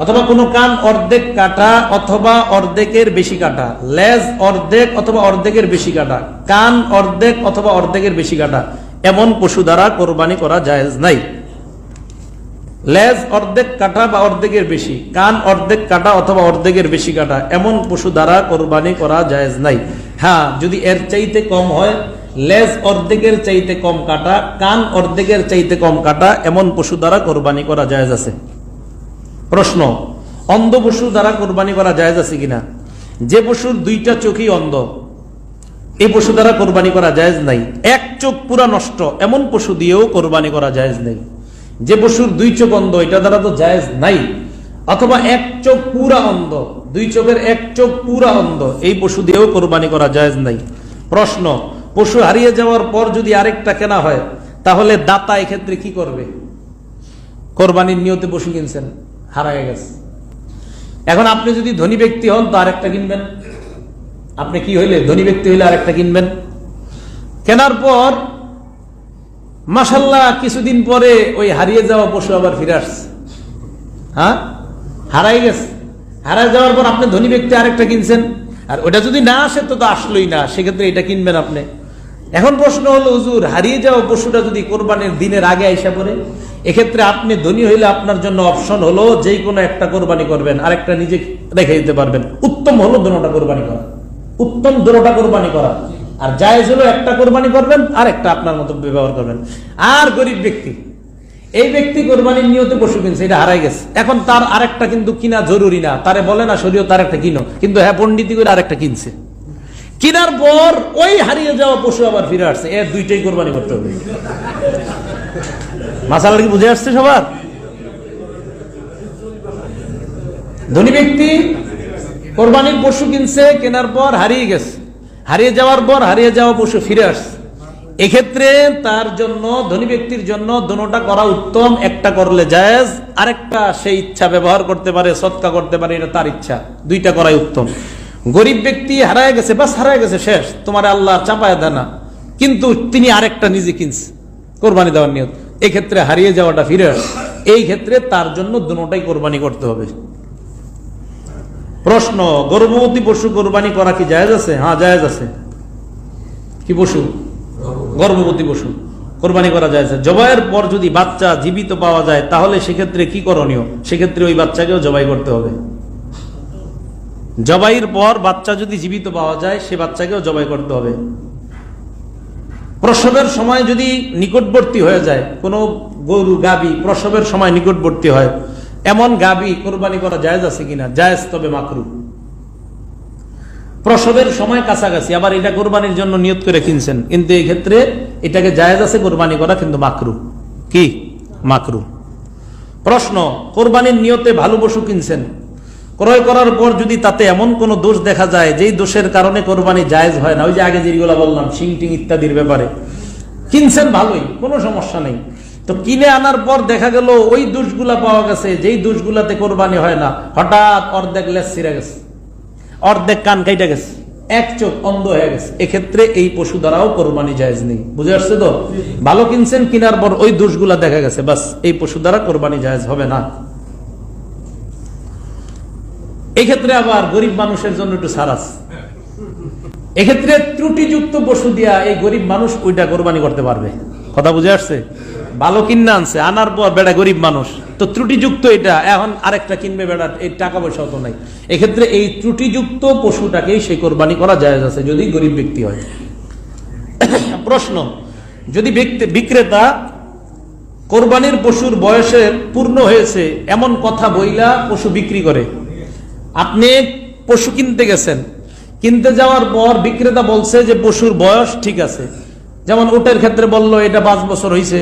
অথবা কোনো কান অর্ধেক কাটা অথবা অর্ধেকের বেশি কাটা, লেজ অর্ধেক অথবা অর্ধেকের বেশি কাটা, কান অর্ধেক অথবা অর্ধেকের বেশি কাটা, এমন পশু দ্বারা কোরবানি করা জায়েজ নাই। লেজ অর্ধেক কাটা বা অর্ধেকের বেশি, কান অর্ধেক কাটা অথবা অর্ধেকের বেশি কাটা, এমন পশু দ্বারা কোরবানি করা জায়েজ নাই। হ্যাঁ, যদি এর চাইতে কম হয়, লেজ অর্ধেকের চাইতে কম কাটা, কান অর্ধেকের চাইতে কম কাটা, এমন পশু দ্বারা কোরবানি করা জায়েজ আছে। প্রশ্ন, অন্ধ পশু দ্বারা কোরবানি করা জায়েজ আছে কিনা? যে পশুর দুইটা চোখই অন্ধ, এই পশু দ্বারা কোরবানি করা জায়েজ নাই। এক চোখ পুরা নষ্ট, এমন পশু দিয়েও কোরবানি করা জায়েজ নাই। যে পশুর দুই চোখ অন্ধ, এটা দ্বারা তো জায়েজ নাই। অথবা এক চোখ পুরা অন্ধ, দুই চোখের এক চোখ পুরা অন্ধ, এই পশু দিয়েও কোরবানি করা জায়েজ নাই। প্রশ্ন, পশু হারিয়ে যাওয়ার পর যদি আরেকটা কেনা হয়, তাহলে দাতা এক্ষেত্রে কি করবে? কোরবানির নিয়তে পশু কিনছেন, হারায় গেছে, এখন আপনি যদি ধনী ব্যক্তি হন তো আরেকটা কিনবেন। আপনি কি হইলে? ধনী ব্যক্তি হইলে আরেকটা কিনবেন। কেনার পর মাশাআল্লাহ কিছুদিন পরে ওই হারিয়ে যাওয়া পশু আবার ফিরে আসছে, হ্যাঁ, হারাই গেছে। হারাই যাওয়ার পর আপনি ধনী ব্যক্তি আরেকটা কিনছেন, আর ওটা যদি না আসে তো আসলোই না, সেক্ষেত্রে এটা কিনবেন আপনি। এখন প্রশ্ন হলো, হুজুর, হারিয়ে যাওয়া পশুটা যদি কোরবানির দিনের আগে আইসা পড়ে, এক্ষেত্রে আপনি ধনী হইলে আপনার জন্য অপশন হলো যে কোনো একটা কোরবানি করবেন, আরেকটা নিজে রেখে দিতে পারবেন। উত্তম হলো দুটোটা কোরবানি করা, উত্তম দুটোটা কোরবানি করা। আর জায়েজ হলো একটা কোরবানি করবেন আর একটা আপনার মতো ব্যবহার করবেন। আর গরিব ব্যক্তি, এই ব্যক্তি কোরবানির নিয়তে পশু কিনছে, এটা হারাই গেছে, এখন তার আরেকটা কিন্তু কিনা জরুরি না, তারে বলে না শরীয়ত আরেকটা কিনো, কিন্তু হ্যাঁ পণ্ডিতি করে আরেকটা কিনছে। কেনার পর ওই হারিয়ে যাওয়া পশু আবার ফিরে আসছে, এর দুইটাই কোরবানি করতে হবে। মাসালা কি বুঝে আসছে সবার? ধনী ব্যক্তি কোরবানির পশু কিনছে, কেনার পর হারিয়ে গেছে, হারিয়ে যাওয়ার পর হারিয়ে যাওয়া পশু ফিরে আসছে। এক্ষেত্রে তার জন্য, ধনী ব্যক্তির জন্য দোনোটা করা উত্তম। একটা করলে জায়েজ, আরেকটা সেই ইচ্ছা ব্যবহার করতে পারে, সদকা করতে পারে, এটা তার ইচ্ছা। দুইটা করাই উত্তম। গরিব ব্যক্তি হারায় গেছে, বাস হারায় গেছে, শেষ, তোমার আল্লাহ চাপায় দেয় না, কিন্তু তিনি আরেকটা নিজে কিনছে কোরবানি দেওয়ার নিয়ত, এক্ষেত্রে হারিয়ে যাওয়াটা ফিরে আসে, এই ক্ষেত্রে তার জন্য দুটোটাই কোরবানি করতে হবে। প্রশ্ন, গর্ভবতী পশু কোরবানি করা কি জায়েজ আছে? হ্যাঁ, জায়েজ আছে। কি পশু? গর্ভবতী পশু কোরবানি করা জায়েজ। জবাইয়ের পর যদি বাচ্চা জীবিত পাওয়া যায়, তাহলে সেক্ষেত্রে কি করণীয়? সেক্ষেত্রে ওই বাচ্চাকেও জবাই করতে হবে। জবাইয়ের পর বাচ্চা যদি জীবিত পাওয়া যায়, সে বাচ্চাকেও জবাই করতে হবে। প্রসবের সময় যদি নিকটবর্তী হয়ে যায়, কোনো গরু গাভী প্রসবের সময় নিকটবর্তী হয়, এমন গাভী কোরবানি করা জায়েজ আছে কিনা? জায়েজ, তবে মাকরু। প্রসবের সময় কাছাকাছি, আবার এটা কোরবানির জন্য নিয়ত করে কিনছেন, কিন্তু এই ক্ষেত্রে এটাকে জায়েজ আছে কোরবানি করা, কিন্তু মাকরু। কি? মাকরু। প্রশ্ন, কোরবানির নিয়তে ভালো পশু কিনছেন, ক্রয় করার পর যদি তাতে এমন কোন দোষ দেখা যায় যেই দোষের কারণে কোরবানি জায়েজ হয় না, ওই যে আগে যেগুলো বললাম শিং টিং ইত্যাদির ব্যাপারে, কিনছেন ভালোই, কোনো সমস্যা নেই, তো কিনে আনার পর দেখা গেল ওই দোষগুলা পাওয়া গেছে যেই দোষগুলাতে কোরবানি হয় না, হঠাৎ অর্ধেক লেজ ছিঁড়ে গেছে, অর্ধেক কান কাইটা গেছে, এক চোখ অন্ধ হয়ে গেছে, এক্ষেত্রে এই পশু দ্বারাও কোরবানি জায়েজ নেই। বুঝে আসছে তো? ভালো কিনছেন, কিনার পর ওই দোষগুলা দেখা গেছে, বাস, এই পশু দ্বারা কোরবানি জায়েজ হবে না। এক্ষেত্রে আবার গরিব মানুষের জন্য একটু ছাড় আছে। এক্ষেত্রে ত্রুটিযুক্ত পশু দিয়া এই গরিব মানুষ ওইটা কোরবানি করতে পারবে। কথা বুঝে আসছে? ভালো কিনা আনছে, আনার পর বেড়া গরিব মানুষ, তো ত্রুটিযুক্ত এটা, এখন আরেকটা কিনবে বেড়া, এই টাকা পয়সা তো নাই, এক্ষেত্রে এই ত্রুটিযুক্ত পশুটাকেই সে কোরবানি করা জায়েজ আছে, যদি গরিব ব্যক্তি হয়। প্রশ্ন, যদি বিক্রেতা কোরবানির পশুর বয়সের পূর্ণ হয়েছে এমন কথা বইলা পশু বিক্রি করে, আপনি পশু কিনতে গেছেন, কিনতে যাওয়ার পর বিক্রেতা বলছে যে পশুর বয়স ঠিক আছে, যেমন উটের ক্ষেত্রে বলল এটা 5 বছর হয়েছে,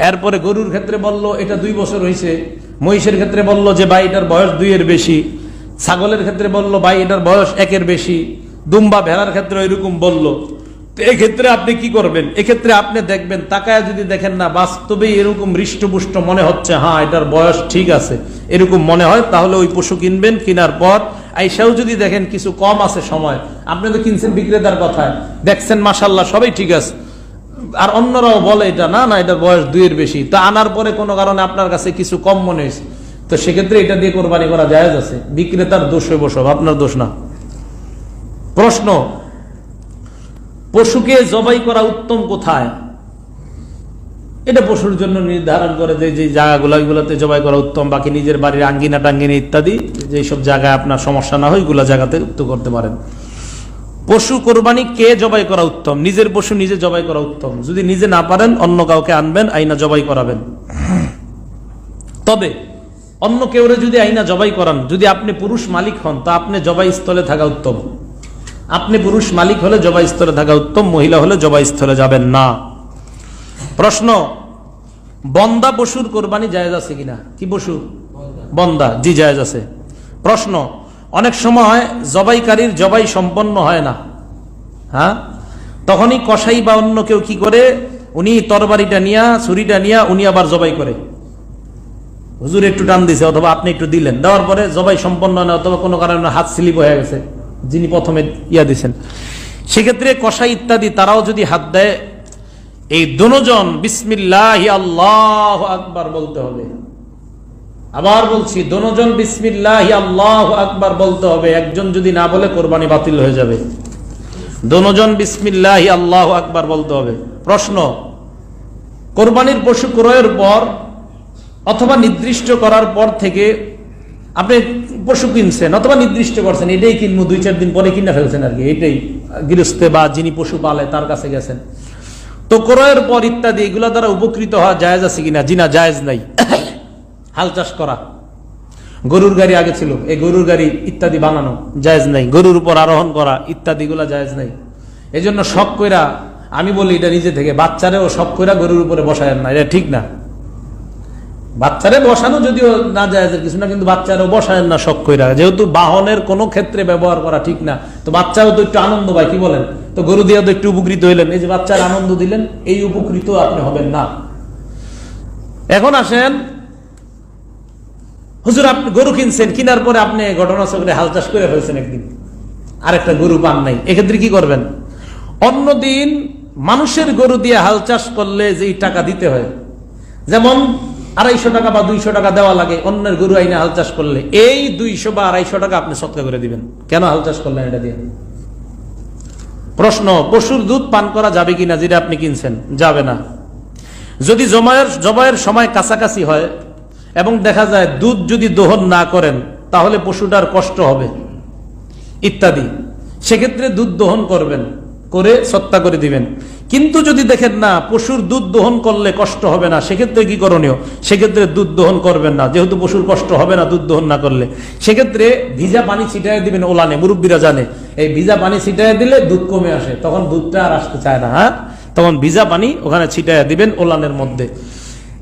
এরপরে গরুর ক্ষেত্রে বলল এটা 2 বছর হয়েছে, মহিষের ক্ষেত্রে বলল যে ভাই এটার বয়স 2 এর বেশি, ছাগলের ক্ষেত্রে বলল ভাই এটার বয়স 1 এর বেশি, দুম্বা ভেড়ার ক্ষেত্রে এরকম বলল, তো এক্ষেত্রে আপনি কি করবেন? এক্ষেত্রে আপনি দেখবেন, তাকায় যদি দেখেন না বাস্তবে এরকম হৃষ্টপুষ্ট মনে হচ্ছে, হ্যাঁ এটার বয়স ঠিক আছে, এরকম মনে হয়, তাহলে ওই পশু কিনবেন। কেনার পর আইসাও যদি দেখেন কিছু কম আছে সময়, আপনি তো কিনছেন বিক্রেতার কথায়, দেখছেন মাশাআল্লাহ সবাই ঠিক আছে, আর অন্যরাও বলে এটা না না এটার বয়স 2 এর বেশি, তা আনার পরে কোনো কারণে আপনার কাছে কিছু কম মনে হয়েছে, তো সেক্ষেত্রে এটা দিয়ে কোরবানি করা জায়েজ আছে। বিক্রেতার দোষ হইব সব, আপনার দোষ না। প্রশ্ন, পশুকে জবাই করা উত্তম কোথায়? এটা পশুর জন্য নির্ধারণ করে যে জায়গাগুলো, ওইগুলোতে জবাই করা উত্তম, বাকি নিজের বাড়ির আঙ্গিনা টাঙ্গিনা ইত্যাদি যেসব জায়গায় আপনার সমস্যা না হয় ওইগুলো জায়গাতে উত্তম করতে পারেন। পশু কোরবানি কে জবাই করা উত্তম? নিজের পশু নিজে জবাই করা উত্তম, যদি নিজে না পারেন অন্য কাউকে আনবেন, আইনা জবাই করাবেন। তবে অন্য কেউরে যদি আইনা জবাই করান, যদি আপনি পুরুষ মালিক হন, তা আপনি জবাই স্থলে থাকা উত্তম। আপনি পুরুষ মালিক হলে জবাই স্থলে থাকা উত্তম, মহিলা হলে জবাই স্থলে যাবেন না। প্রশ্ন, বন্দা পশুর কোরবানি জায়েজ আছে কিনা? কি পশু? বন্দা। জি জায়েজ আছে। প্রশ্ন, অনেক সময় জবাইকারীর জবাই সম্পন্ন হয় না, হ্যাঁ, তখনই কসাই বা অন্য কেউ কি করে, উনি তরবারিটা নিয়া, ছুরিটা নিয়া উনি আবার জবাই করে, হুজুর একটু টান দিছে অথবা আপনি একটু দিলেন, দেওয়ার পরে জবাই সম্পন্ন হয় না, অথবা কোনো কারণে হাত স্লিপ হয়ে গেছে যিনি প্রথমে দিছেন, সেক্ষেত্রে কসাই ইত্যাদি তারাও যদি হাত দেয়, এই দুজন বিসমিল্লাহি আল্লাহু আকবার বলতে হবে। আবার বলছি, দুজন বিসমিল্লাহি আল্লাহু আকবার বলতে হবে। একজন যদি না বলে কোরবানি বাতিল হয়ে যাবে। দুজন বিসমিল্লাহি আল্লাহু আকবার বলতে হবে। প্রশ্ন, কোরবানির পশু ক্রয়ের পর অথবা নির্দিষ্ট করার পর থেকে আপনি পশু কিনছেন অথবা নির্দিষ্ট করছেন এটাই কিনবো, 2-4 দিন পরে কিনে ফেলছেন আর কি, এটাই গৃহস্থে বা যিনি পশু পালে তার কাছে গেছেন, তো ক্রয়ের পর ইত্যাদি এগুলা দ্বারা উপকৃত হওয়া জায়েজ আছে কিনা? জি না, জায়েজ নাই। হাল চাষ করা, গরুর গাড়ি আগে ছিল, এই গরুর গাড়ি ইত্যাদি বানানো জায়েজ নাই, গরুর উপর আরোহণ করা ইত্যাদি গুলা জায়েজ নাই। এই জন্য শখ কইরা, আমি বলি এটা নিজে থেকে, বাচ্চারেও শখ কইরা গরুর উপরে বসায় না, এটা ঠিক না। বাচ্চারে বসানো যদিও না জায়েজের কিছু না, কিন্তু বাচ্চারাও বসায় না শখ কইরা, যেহেতু বাহনের কোনো ক্ষেত্রে ব্যবহার করা ঠিক না। তো বাচ্চাও তো একটু আনন্দ পায়, কি বলেন? তো গরু দিয়ে তো একটু উপকৃত হইলেন, এই যে বাচ্চার আনন্দ দিলেন, এই উপকৃত আপনি হবেন না। এখন আসেন, হুজুর আপনি গরু কিনছেন, কিনার পরে আপনি ঘটনাচক্রে হাল চাষ করে ফেলছেন, একদিন আরেকটা গরু পান নাই, এক্ষেত্রে কি করবেন? অন্যদিন মানুষের গরু দিয়ে হাল চাষ করলে যেই টাকা দিতে হয়, যেমন 250 টাকা বা 200 টাকা দেওয়া লাগে অন্যের গরু আইনে হাল চাষ করলে, এই 200 বা 250 টাকা আপনি সৎকা করে দিবেন। কেন হাল চাষ করলেন এটা দিয়ে? প্রশ্ন, পশুর দুধ পান করা যাবে কিনা যেটা আপনি কিনছেন? যাবে না। যদি জবাইয়ের সময় কাছাকাছি হয় এবং দেখা যায় দুধ যদি দহন না করেন তাহলে পশুটার কষ্ট হবে ইত্যাদি, সেক্ষেত্রে দুধ দহন করবেন, করে সত্তা করে দিবেন। কিন্তু যদি দেখেন না পশুর দুধ দহন করলে কষ্ট হবে না, সেক্ষেত্রে কি করণীয়? সেক্ষেত্রে দুধ দহন করবেন না, যেহেতু পশুর কষ্ট হবে না দুধ দহন না করলে। সেক্ষেত্রে ভিজা পানি ছিটাই দিবেন ওলানে, মুরব্বীরা জানে এই ভিজা পানি ছিটাই দিলে দুধ কমে আসে, তখন দুধটা আর আসতে চায় না। হ্যাঁ, তখন ভিজা পানি ওখানে ছিটাই দিবেন ওলানের মধ্যে।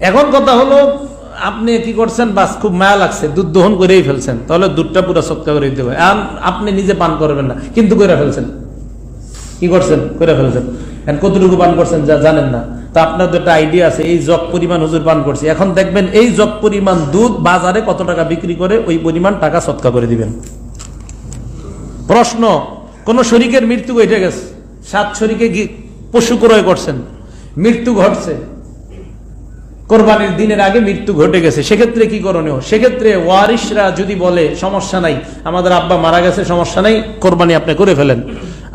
এখন কথা হলো, আপনি কি করছেন, বাস খুব মায়া লাগছে, দুধ দহন করেই ফেলছেন, তাহলে দুধটা পুরো সৎকা করে দিতে হবে। আপনি নিজে পান করবেন না, কিন্তু করে ফেলছেন। কি করছেন? করে ফেলছেন। কতটুকু পান করছেন যা জানেন না, তা আপনার তো একটা আইডিয়া আছে, এই জগ পরিমাণ হুজুর পান করছে। এখন দেখবেন এই জগ পরিমাণ দুধ বাজারে কত টাকা বিক্রি করে, ওই পরিমাণ টাকা সৎকা করে দিবেন। প্রশ্ন, কোন শরীকের মৃত্যু ঘটে গেছে, 7 শরীকে পশু ক্রয় করছেন, মৃত্যু ঘটছে, কোরবানির দিনের আগে মৃত্যু ঘটে গেছে, সেক্ষেত্রে কি করণীয়? সেক্ষেত্রে ওয়ারিশরা যদি বলে সমস্যা নাই, আমাদের আব্বা মারা গেছে, সমস্যা নাই, কোরবানি আপনি করে ফেলেন,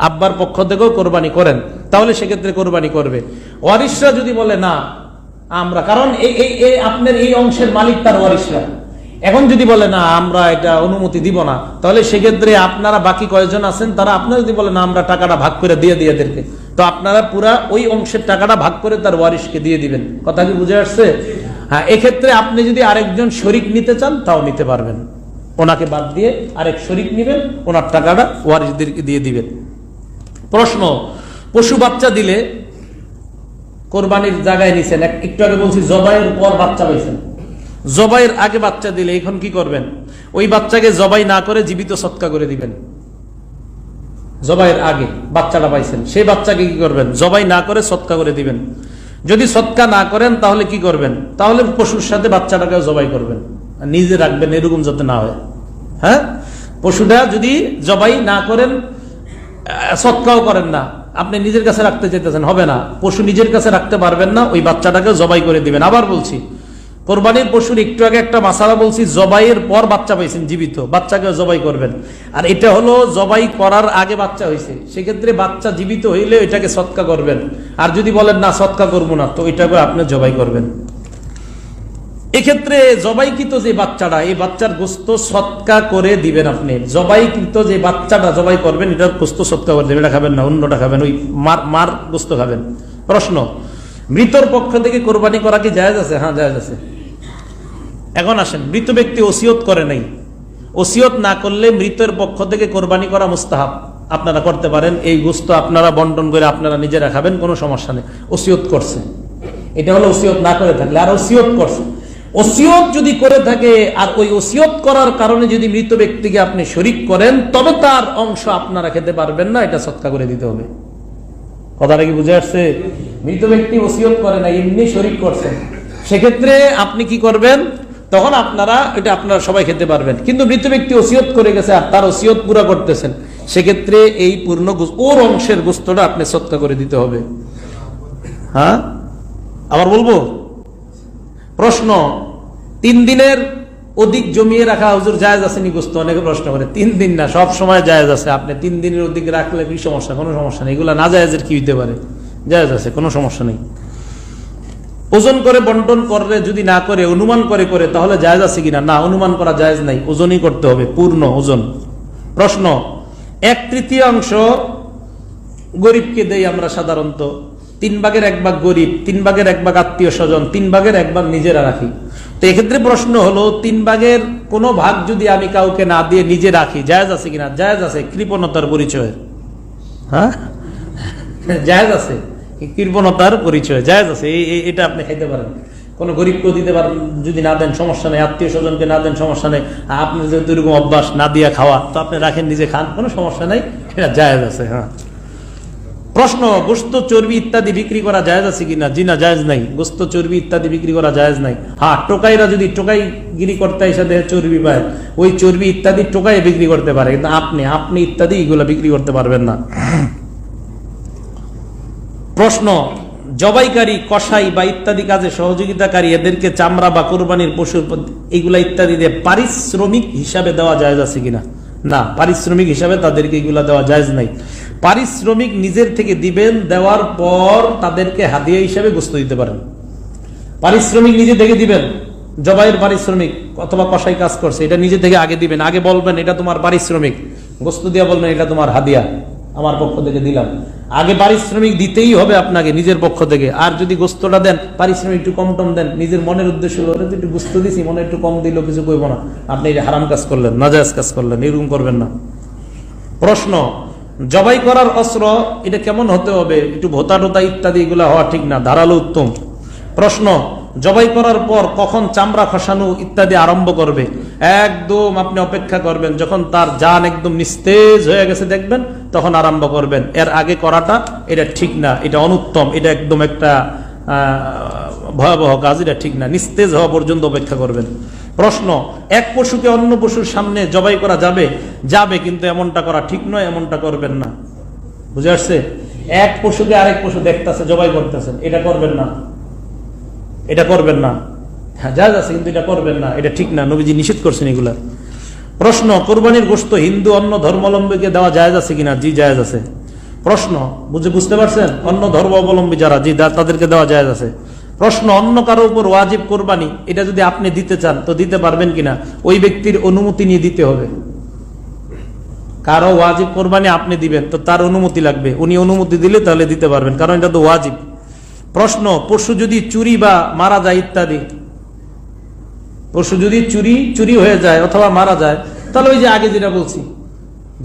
আব্বার পক্ষ থেকেও কোরবানি করেন, তাহলে সেক্ষেত্রে কোরবানি করবে। ওয়ারিশরা যদি বলে না আমরা, কারণ আপনার এই অংশের মালিক তার ওয়ারিশরা, এখন যদি বলে না আমরা এটা অনুমতি দিব না, তাহলে সেক্ষেত্রে আপনারা বাকি কয়েকজন আছেন তারা, আপনারা যদি বলে না আমরা টাকাটা ভাগ করে দিয়ে এদেরকে, তো আপনারা পুরা ওই অংশের টাকাটা ভাগ করে তার ওয়ারিশকে দিয়ে দিবেন। কথা কি বুঝে আসছে? হ্যাঁ, এক্ষেত্রে আপনি যদি আরেকজন শরিক নিতে চান তাও নিতে পারবেন, ওনাকে বাদ দিয়ে আরেক শরিক নিবেন, ওনার টাকাটা ওয়ারিশদেরকে দিয়ে দিবেন। প্রশ্ন, পশু বাচ্চা দিলে, কোরবানির জায়গায় নিছেন, একটু আগে বলছি জবাইয়ের পর বাচ্চা পাইছেন, জবাইয়ের আগে বাচ্চা দিলে এখন কি করবেন? ওই বাচ্চাকে জবাই না করে জীবিত সৎকা করে দিবেন। জবাইয়ের আগে বাচ্চাটা পাইছেন, সেই বাচ্চাকে কি করবেন? জবাই না করে সৎকা করে দিবেন। যদি সৎকা না করেন তাহলে কি করবেন? তাহলে পশুর সাথে বাচ্চাটাকে জবাই করবেন, নিজে রাখবেন, এরকম যাতে না হয়। হ্যাঁ, পশুটা যদি জবাই না করেন, সৎকাও করেন না, আপনি নিজের কাছে রাখতে চাইতেছেন, হবে না, পশু নিজের কাছে রাখতে পারবেন না, ওই বাচ্চাটাকে জবাই করে দিবেন। আবার বলছি, কোরবানির পশুর একটু আগে একটা মাসালা বলছি, জবাইয়ের পর বাচ্চা পাইছেন জীবিত, বাচ্চাকে জবাই করবেন। আর এটা হলো জবাই করার আগে বাচ্চা হয়েছে, সেক্ষেত্রে বাচ্চা জীবিত হইলে এটাকে সৎকা করবেন। আর যদি বলেন না সৎকা করবো না, তো এটাকে আপনি জবাই করবেন। এক্ষেত্রে জবাইকৃত যে বাচ্চাটা, এই বাচ্চার গোস্ত সৎকা করে দিবেন আপনি। জবাইকৃত যে বাচ্চাটা জবাই করবেন, এটার গোস্ত সৎকা করে দেবেন, এটা খাবেন না, অন্যটা খাবেন, ওই মার গোস্ত খাবেন। প্রশ্ন, মৃতর পক্ষ থেকে কোরবানি করা কি জায়েজ আছে? হ্যাঁ, জায়েজ আছে। এখন আসেন, মৃত ব্যক্তি ওসিয়ত করে নাই, ওসিয়ত না করলে মৃতের পক্ষ থেকে কোরবানি করা মুস্তাহাব, আপনারা করতে পারেন। এই গোস্ত আপনারা বন্টন করে আপনারা নিজেরা খাবেন, কোনো সমস্যা নেই। ওসিয়ত করছে, এটা হলো ওসিয়ত না করে থাকলে। আর ওসিয়ত করছে, ওসিয়ত যদি করে থাকে আর ওই ওসিয়ত করার কারণে যদি মৃত ব্যক্তিকে আপনি শরিক করেন, তবে তার অংশ আপনারা খেতে পারবেন না, এটা সৎকা করে দিতে হবে। কথাটা কি বুঝে আসছে? মৃত ব্যক্তি ওসিয়ত করে না, এমনি শরিক করছেন, সেক্ষেত্রে আপনি কি করবেন? তখন আপনারা এটা আপনারা সবাই খেতে পারবেন। কিন্তু মৃত ব্যক্তি ওসিয়ত করে গেছে আর তার ওসিয়ত পুরা করতেছেন, সেক্ষেত্রে এই পূর্ণ ওর অংশের গোস্তটা আপনি সৎকা করে দিতে হবে। হ্যাঁ, আবার বলবো। প্রশ্ন, 3 দিনের অধিক জমিয়ে রাখা হুজুর জায়েজ আছে নি গোস্ত? অনেকে প্রশ্ন করে। 3 দিন না, সব সময় জায়েজ আছে। আপনি 3 দিনের অধিক রাখলে কি সমস্যা? কোনো সমস্যা নেই, এগুলা না জায়েজের কি হইতে পারে? জায়েজ আছে, কোনো সমস্যা নেই। ওজন করে বন্টন করলে যদি না করে অনুমান করে করে, তাহলে জায়েজ আছে কিনা? না, অনুমান করা জায়েজ নাই, ওজনই করতে হবে, পূর্ণ ওজন। প্রশ্ন, 1/3 গরিবকে দেই আমরা সাধারণত, 3 ভাগের 1 ভাগ গরিব, 3 ভাগের 1 ভাগ আত্মীয় স্বজন, 3 ভাগের 1 ভাগ নিজেরা রাখি। তো এক্ষেত্রে প্রশ্ন হলো, 3 ভাগের কোনো ভাগ যদি আমি কাউকে না দিয়ে নিজে রাখি, জায়েজ আছে কিনা? জায়েজ আছে, কৃপণতার পরিচয়। হ্যাঁ, জায়েজ আছে, কৃপণতার পরিচয়, জায়েজ আছে, এটা আপনি খাইতে পারেন। কোনো গরিবকেও দিতে পারেন, যদি না দেন সমস্যা নেই, আত্মীয় স্বজনকে না দেন সমস্যা নেই, আপনার যেহেতু এরকম অভ্যাস না দিয়া খাওয়া, তো আপনি রাখেন, নিজে খান, কোনো সমস্যা নেই, এটা জায়েজ আছে। হ্যাঁ, প্রশ্ন, গোশত চর্বি ইত্যাদি বিক্রি করা জায়েজ আছে কিনা? জি না, জায়েজ নাই, গোশত চর্বি ইত্যাদি বিক্রি করা জায়েজ নাই। হ্যাঁ, টোকাইরা যদি টোকাইগিরি করতে এসে চর্বি পায়, ওই চর্বি ইত্যাদি টোকাই বিক্রি করতে পারে, কিন্তু আপনি ইত্যাদি এগুলো বিক্রি করতে পারবেন না। প্রশ্ন, জবাইকারী, কসাই বা ইত্যাদি কাজে সহযোগিতাকারী এদেরকে চামড়া বা কোরবানির পশুর এগুলা ইত্যাদি দিয়ে পারিশ্রমিক হিসাবে দেওয়া জায়েজ আছে কিনা? না, পারিশ্রমিক হিসাবে তাদেরকে এগুলা দেওয়া জায়েজ নাই। পারিশ্রমিক নিজের থেকে দিবেন, দেওয়ার পর তাদেরকে হাদিয়া হিসাবে গোশত দিতে পারেন। পারিশ্রমিক নিজে থেকে দিবেন, জবাইয়ের পারিশ্রমিক অথবা কসাই কাজ করছে, এটা নিজে থেকে আগে দিবেন, আগে বলবেন এটা তোমার পারিশ্রমিক, গোশত দিয়া বলবেন এটা তোমার হাদিয়া, আমার পক্ষ থেকে দিলাম। আগে পারিশ্রমিক দিতেই হবে আপনাকে নিজের পক্ষ থেকে। আর যদি গোস্তটা দেন, পারিশ্রমিক একটু কম টম দেন, নিজের মনের উদ্দেশ্য হলো একটু গোস্ত দিছি, মনে একটু কম দিল, কিছু কইব না, আপনি এটা হারাম কাজ করলেন, নাজায়েজ কাজ করলেন, এরকম করবেন না। প্রশ্ন, জবাই করার অস্ত্র এটা কেমন হতে হবে? একটু ভোতা টোতা ইত্যাদি এগুলা হওয়া ঠিক না, ধারালো উত্তম। প্রশ্ন, জবাই করার পর কখন চামড়া খসানো ইত্যাদি আরম্ভ করবে? একদম আপনি অপেক্ষা করবেন যখন তার জান একদম নিস্তেজ হয়ে গেছে, দেখবেন তখন আরম্ভ করবেন। এর আগে করাটা এটা ঠিক না, এটা অনুত্তম, এটা একদম একটা ভয়াবহ কাজ, এটা ঠিক না। নিস্তেজ হওয়া পর্যন্ত অপেক্ষা করবেন। প্রশ্ন, এক পশুকে অন্য পশুর সামনে জবাই করা যাবে? যাবে, কিন্তু এমনটা করা ঠিক নয়, এমনটা করবেন না। বুঝে আসছে? এক পশুকে আরেক পশু দেখতেছে, জবাই করতেছেন, এটা করবেন না, এটা করবেন না। হ্যাঁ, জায়েজ আছে, কিন্তু এটা করবেন না, এটা ঠিক না, নবীজি নিষেধ করছেন এগুলা। প্রশ্ন, কোরবানির গোশত হিন্দু অন্য ধর্মাবলম্বীকে দেওয়া জায়েজ আছে কিনা? জি, জায়েজ আছে। প্রশ্ন, বুঝতে পারছেন? অন্য ধর্মাবলম্বী যারা, জি, তাদেরকে দেওয়া জায়েজ আছে। প্রশ্ন, অন্য কারো উপর ওয়াজিব কোরবানি, এটা যদি আপনি দিতে চান তো দিতে পারবেন কিনা? ওই ব্যক্তির অনুমতি নিয়ে দিতে হবে। কারো ওয়াজিব কোরবানি আপনি দিবেন, তো তার অনুমতি লাগবে, উনি অনুমতি দিলে তাহলে দিতে পারবেন, কারণ এটা তো ওয়াজিব। প্রশ্ন, পশু যদি চুরি বা মারা যায় ইত্যাদি, পশু যদি চুরি হয়ে যায় অথবা মারা যায়, তাহলে ওই যে আগে যেটা বলছি,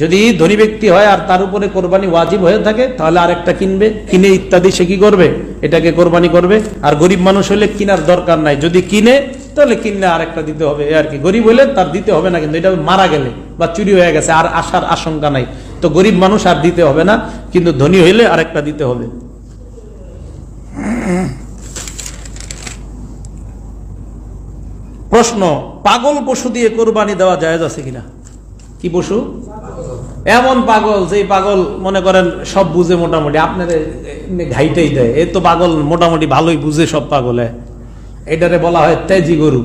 যদি ধনী ব্যক্তি হয় আর তার উপরে কোরবানি ওয়াজিব হয়ে থাকে, তাহলে আরেকটা কিনবে, কিনে ইত্যাদি সে কি করবে? এটাকে কোরবানি করবে। আর গরিব মানুষ হলে কিনার দরকার নাই, যদি কিনে তাহলে কিনলে আরেকটা দিতে হবে, আর কি। গরিব হলে তার দিতে হবে না, কিন্তু এটা মারা গেলে বা চুরি হয়ে গেছে আর আসার আশঙ্কা নাই, তো গরিব মানুষ আর দিতে হবে না, কিন্তু ধনী হইলে আরেকটা দিতে হবে। প্রশ্ন, পাগল পশু দিয়ে কোরবানি দেওয়া জায়েজ আছে কিনা? কি পশু? এমন পাগল, যে পাগল মনে করেন সব বুঝে, মোটামুটি আপনার ঘাইটাই দেয়, এই তো পাগল মোটামুটি ভালোই বুঝে সব পাগলে, এটারে বলা হয় তেজি গরু।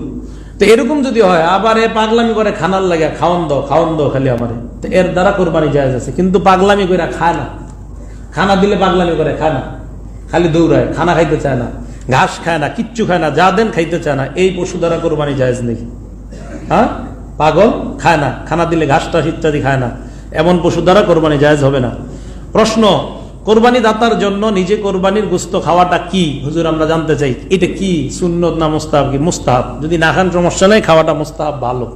তো এরকম যদি হয়, আবার এ পাগলামি করে খানার লাগে, খাওয়ান দাও খালি আমারে, তো এর দ্বারা কোরবানি জায়েজ আছে। কিন্তু পাগলামি করে খায় না, খানা দিলে পাগলামি করে খায় না, খালি দৌড়ায়, খানা খাইতে চায় না, ঘাস খায় না, কিচ্ছু খায় না, যা দেন খাইতে চায় না, এই পশু দ্বারা কোরবানি জায়েজ নেই। হ্যাঁ, পাগল খায় না, খানা দিলে ঘাস টাস ইত্যাদি খায় না, এমন পশু দ্বারা কোরবানি জায়েজ হবে না। প্রশ্ন, কোরবানি দাতার জন্য নিজে কোরবানির গোশত খাওয়াটা কি? হুজুর, আমরা জানতে চাই এটা কি, সুন্নত না মুস্তাহাব? কি মুস্তাহাব, যদি না খান সমস্যা নেই, খাওয়াটা মুস্তাহাব, ভালো।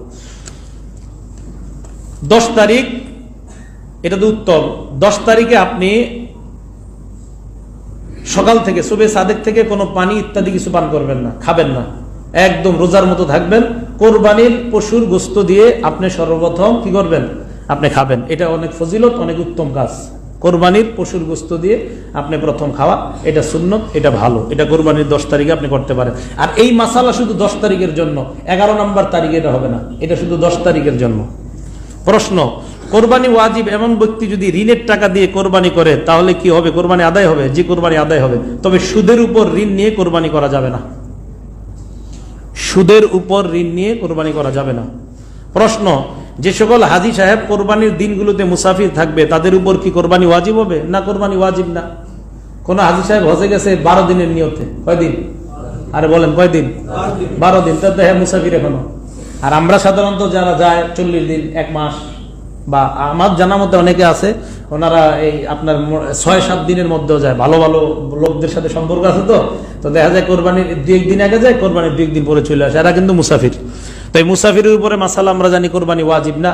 10 তারিখ, এটা তো উত্তম। 10 তারিখে আপনি সকাল থেকে, সুবে সাদেক থেকে কোনো পানি ইত্যাদি কিছু পান করবেন না, খাবেন না, একদম রোজার মতো থাকবেন। কোরবানির পশুর গোশত দিয়ে আপনি সর্বপ্রথম কি করবেন? আপনি খাবেন। এটা অনেক ফজিলত, অনেক উত্তম কাজ। কোরবানির পশুর গোশত দিয়ে আপনি প্রথম খাওয়া, এটা সুন্নত, এটা ভালো, এটা কোরবানির 10 তারিখে আপনি করতে পারেন। আর এই মাসালা শুধু 10 তারিখের জন্য, 11 নম্বর তারিখে এটা হবে না, এটা শুধু 10 তারিখের জন্য। প্রশ্ন, কোরবানি ওয়াজিব এমন ব্যক্তি যদি ঋণের টাকা দিয়ে কোরবানি করে, তাহলে কি হবে? কোরবানি আদায় হবে? যে কোরবানি আদায় হবে, তবে সুদের উপর ঋণ নিয়ে কোরবানি করা যাবে না, সুদের উপর ঋণ নিয়ে কোরবানি করা যাবে না। প্রশ্ন, যে সকল হাজী সাহেব কোরবানির দিনগুলোতে মুসাফির থাকবে, তাদের উপর কি কোরবানি ওয়াজিব হবে? না, কোরবানি ওয়াজিব না। কোন হাজী সাহেব হজে গেছে 12 দিনের নিয়তে, কয়দিন? আরে বলেন কয়দিন? 12 দিন, তো হ্যাঁ মুসাফির এখনো। আর আমরা সাধারণত যারা যায় 40 দিন, 1 মাস, বা আমার জানা মতে অনেকে আছে ওনারা এই আপনার 6-7 দিনের মধ্যেও যায়, ভালো ভালো লোকদের সাথে সম্পর্ক আছে, তো দেখা যায় কোরবানির 2-1 দিন আগে যায়, কোরবানির 2-1 দিন পরে চলে আসে, এরা কিন্তু মুসাফির। তো এই মুসাফিরের উপরে মাসালা আমরা জানি কোরবানি ওয়াজিব না।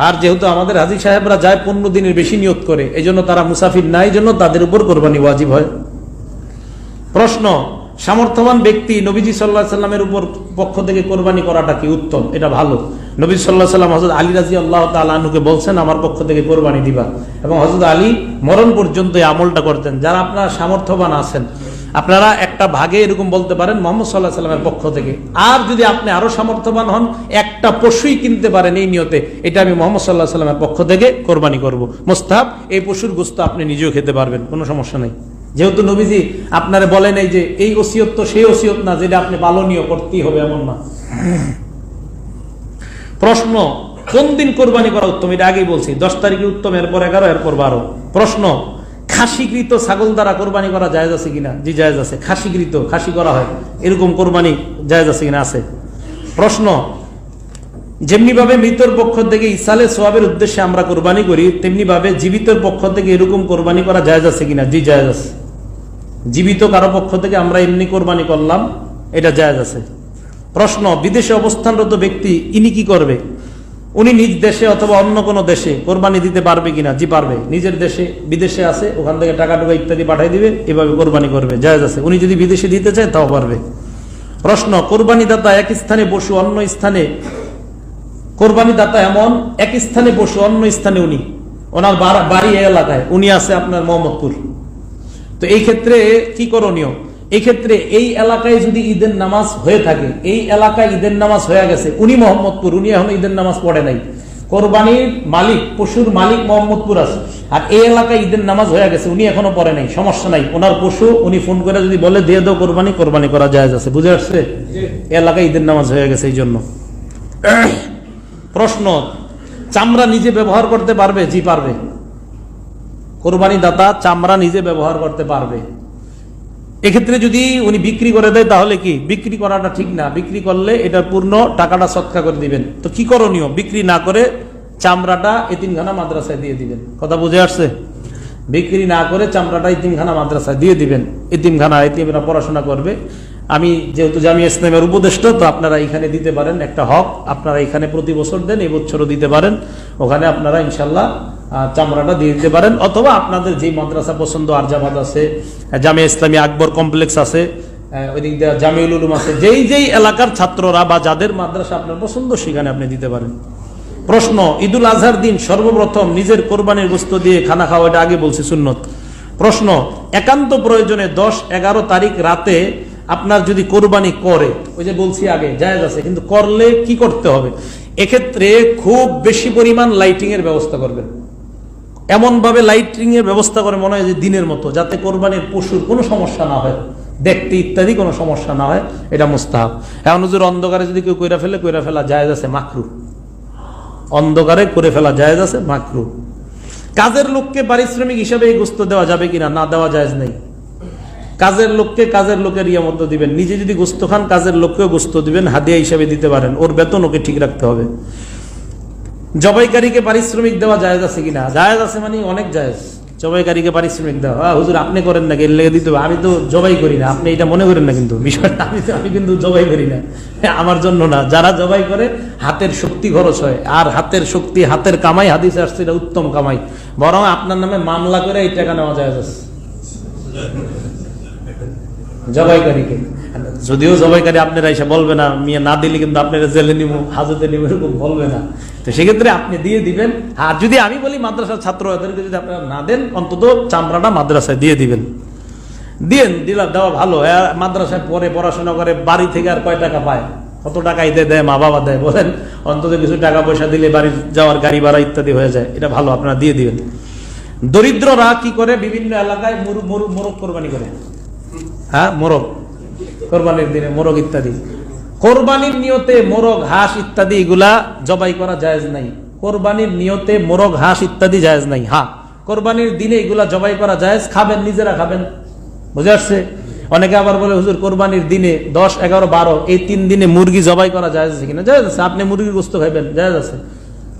আর যেহেতু আমাদের হাজী সাহেবরা যায় 15 দিনের বেশি নিয়ত করে, এই জন্য তারা মুসাফির না, এই জন্য তাদের উপর কোরবানি ওয়াজিব হয়। প্রশ্ন, সামর্থ্যবান ব্যক্তি নবীজি সাল্লাল্লাহু আলাইহি সাল্লামের উপর পক্ষ থেকে কোরবানি করাটা কি উত্তম? এটা ভালো। নবী সাল্লাল্লাহু আলাইহি সাল্লাম হযরত আলী রাদিয়াল্লাহু তাআলা আনহুকে বলছেন আমার পক্ষ থেকে কোরবানি দিবা, এবং হযরত আলী মরণ পর্যন্ত এই আমলটা করতেন। যারা আপনারা সামর্থ্যবান আছেন, আপনারা একটা ভাগে এরকম বলতে পারেন মুহাম্মদ সাল্লাল্লাহু আলাইহি সাল্লামের পক্ষ থেকে। আর যদি আপনি আরো সামর্থ্যবান হন, একটা পশুই কিনতে পারেন এই নিয়তে, এটা আমি মুহাম্মদ সাল্লাল্লাহু আলাইহি সাল্লামের পক্ষ থেকে কোরবানি করব, মুস্তাহাব। এই পশুর গোশত আপনি নিজেও খেতে পারবেন, কোনো সমস্যা নেই। যেহেতু নবীজি আপনারে বলেন এই যে এই ওসিয়ত তো সেই ওসিয়ত না যেটা আপনি পালনীয় করতেই হবে, এমন না। প্রশ্ন, কোন দিন কোরবানি করা উত্তম? এটা আগেই বলছি, 10 তারিখে উত্তম, এরপর 11, এরপর 12। প্রশ্ন, খাসিকৃত ছাগল দ্বারা কোরবানি করা জায়েজ আছে কিনা? জি জায়েজ আছে। খাসিকৃত, খাসি করা হয় এরকম কোরবানি জায়েজ আছে কিনা? আছে। প্রশ্ন, যেমনি ভাবে মৃতের পক্ষ থেকে ইসালে সোয়াবের উদ্দেশ্যে আমরা কোরবানি করি, তেমনি ভাবে জীবিতের পক্ষ থেকে এরকম কোরবানি করা জায়েজ আছে কিনা? জি জায়েজ আছে। জীবিত কারো পক্ষ থেকে আমরা এমনি কোরবানি করলাম, এটা জায়েজ আছে। প্রশ্ন, বিদেশে অবস্থানরত ব্যক্তি ইনি কি করবে? উনি নিজ দেশে অথবা অন্য কোনো দেশে কোরবানি দিতে পারবে কিনা? জি পারবে। নিজের দেশে, বিদেশে আছে, ওখান থেকে টাকা টুকা ইত্যাদি পাঠাই দিবে, এভাবে কোরবানি করবে, জায়েজ আছে। উনি যদি বিদেশে দিতে চায় তাও পারবে। প্রশ্ন, কোরবানি দাতা এক স্থানে বসু অন্য স্থানে, কোরবানি দাতা এমন এক স্থানে বসু অন্য স্থানে উনি, ওনার বাড়ি এই এলাকায়, উনি আছে আপনার মোহাম্মদপুর, তো এই ক্ষেত্রে কি করণীয়? এই ক্ষেত্রে এই এলাকায় যদি ঈদের নামাজ হয়ে থাকে, এই এলাকায় ঈদের নামাজ হয়ে গেছে, উনি মোহাম্মদপুর, উনি এখন ঈদের নামাজ পড়ে নাই, কোরবানির মালিক, পশুর মালিক মোহাম্মদপুর আছে, আর এই এলাকায় ঈদের নামাজ হয়ে গেছে, উনি এখনো পড়ে নাই, সমস্যা নাই। ওনার পশু উনি ফোন করে যদি বলে দিয়ে দাও কোরবানি, কোরবানি করা জায়েজ আছে। বুঝে আসছে? এলাকায় ঈদের নামাজ হয়ে গেছে এই জন্য। প্রশ্ন, চামড়া নিজে ব্যবহার করতে পারবে? জি পারবে। কোরবানি দাতা চামড়া নিজে ব্যবহার করতে পারবে। এক্ষেত্রে যদি উনি বিক্রি করে দেয় তাহলে কি? বিক্রি করাটা ঠিক না। বিক্রি করলে এটা পূর্ণ টাকাটা সদকা করে দিবেন। তো কি করণীয়? বিক্রি না করে চামড়াটা এতিমখানা মাদ্রাসায় দিয়ে দিবেন। কথা বুঝে আসছে? বিক্রি না করে চামড়াটা এতিমখানা মাদ্রাসায় দিয়ে দিবেন, এতিমখানা, এতিমরা পড়াশোনা করবে। আমি যেহেতু জামিয়া ইসলামের উপদেষ্টা, তো আপনারা এখানে দিতে পারেন, একটা হক আপনারা এখানে প্রতি বছর দেন, এই বছরও দিতে পারেন, ওখানে আপনারা ইনশাল্লাহ চামড়াটা দিয়ে দিতে পারেন। অথবা আপনাদের যে মাদ্রাসা পছন্দ, আরজাবাদ আছে, জামিয়া ইসলামী আকবর কমপ্লেক্স আছে, ওই দিক দিয়ে জামিউল উলুম আছে, যেই এলাকার ছাত্ররা বা যাদের মাদ্রাসা আপনার পছন্দ সেখানে আপনি দিতে পারেন। প্রশ্ন, ঈদুল আজহার দিন সর্বপ্রথম নিজের কোরবানির গোশত দিয়ে খানা খাওয়া, এটা আগে বলছি সুন্নত। প্রশ্ন, একান্ত প্রয়োজনে 10-11 তারিখ রাতে আপনার যদি কোরবানি করে, ওই যে বলছি আগে জায়েজ আছে, কিন্তু করলে কি করতে হবে? এক্ষেত্রে খুব বেশি পরিমাণ লাইটিং এর ব্যবস্থা করবেন, এমন ভাবে লাইটিং এর ব্যবস্থা করে মনে হয় যে দিনের মতো, যাতে কোরবানির পশুর কোনো সমস্যা না হয়, দেখতে ইত্যাদি কোনো সমস্যা না হয়, এটা মুস্তাহাব। এখন হুজুর অন্ধকারে যদি কেউ কইরা ফেলা জায়েজ আছে, মাকরু। অন্ধকারে করে ফেলা জায়েজ আছে, মাকরু। কাজের লোককে পারিশ্রমিক হিসাবে এই গোশত দেওয়া যাবে কিনা? না, দেওয়া জায়েজ নেই। কাজের লোককে কাজের লোকের ইয়া মতো দিবেন। নিজে যদি গোশত খান, কাজের লোককেও গোশত দিবেন, হাদিয়া হিসাবে দিতে পারেন, ওর বেতন ওকে ঠিক রাখতে হবে। জবাইকারীকে পারিশ্রমিক দেওয়া জায়েজ আছে কিনা? জায়েজ আছে, মানে অনেক জায়েজ। জবাইকারীকে পারিশ্রমিক দেওয়া, হুজুর আপনি করেন নাকি, এর লেগে দিতে হবে? আমি তো জবাই করি না, আপনি এটা মনে করেন না, কিন্তু বিষয়টা আমি কিন্তু জবাই করি না, আমার জন্য না, যারা জবাই করে হাতের শক্তি খরচ হয়, আর হাতের শক্তি, হাতের কামাই, হাদিসে আসছে এটা উত্তম কামাই, বরং আপনার নামে মামলা করে এই টাকা নেওয়া জায়েজ আছে জবাইকারীকে। যদিও জবাইকারী আপনারা এসে বলবে না, মিয়া না দিলে কিন্তু আপনারা জেলে নিব, হাজতে নিব, এরকম বলবে না, তো সেক্ষেত্রে আপনি দিয়ে দিবেন। আর যদি আমি বলি মাদ্রাসার ছাত্র, এদেরকে যদি আপনারা না দেন, অন্তত চামড়াটা মাদ্রাসায় দিয়ে দিবেন। দেওয়া ভালো। মাদ্রাসায় পরে পড়াশোনা করে, বাড়ি থেকে আর কয় টাকা পায়? কত টাকা ঈদে দেয়, মা বাবা দেয়, বলেন? অন্তত কিছু টাকা পয়সা দিলে বাড়ি যাওয়ার গাড়ি ভাড়া ইত্যাদি হয়ে যায়, এটা ভালো, আপনারা দিয়ে দিবেন। দরিদ্ররা কি করে? বিভিন্ন এলাকায় মোরগ কোরবানি করে। হ্যাঁ, মোরগ কোরবানির দিনে, মোরগ ইত্যাদি। কোরবানির নিয়তে মোরগ, হাঁস ইত্যাদি এগুলা জবাই করা জায়েজ নাই। কোরবানির নিয়তে মোরগ, হাঁস ইত্যাদি জায়েজ নাই। হ্যাঁ, কোরবানির দিনে এগুলা জবাই করা জায়েজ, খাবেন, নিজেরা খাবেন। বুঝে আসছে? অনেকে আবার বলে হুজুর কোরবানির দিনে 10, 11, 12 এই 3 দিনে মুরগি জবাই করা জায়েজ আছে কিনা? জায়েজ আছে, আপনি মুরগির গোশত খাইবেন, জায়েজ আছে,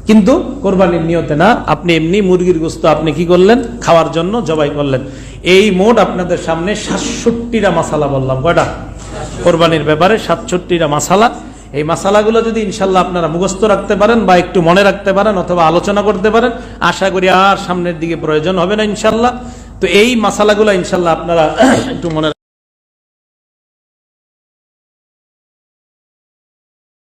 কিন্তু কোরবানির নিয়তে না। আপনি এমনি মুরগির গোশত আপনি কি করলেন? খাওয়ার জন্য জবাই করলেন। এই মোট আপনাদের সামনে 67টা মাসালা বললাম। কয়টা? কোরবানির ব্যাপারে 67টা মাসালা। এই মাসালাগুলো যদি ইনশাল্লাহ আপনারা মুখস্থ রাখতে পারেন বা একটু মনে রাখতে পারেন অথবা আলোচনা করতে পারেন, আশা করি আর সামনের দিকে প্রয়োজন হবে না ইনশাল্লাহ। তো এই মাসালাগুলো ইনশাল্লাহ আপনারা একটু মনে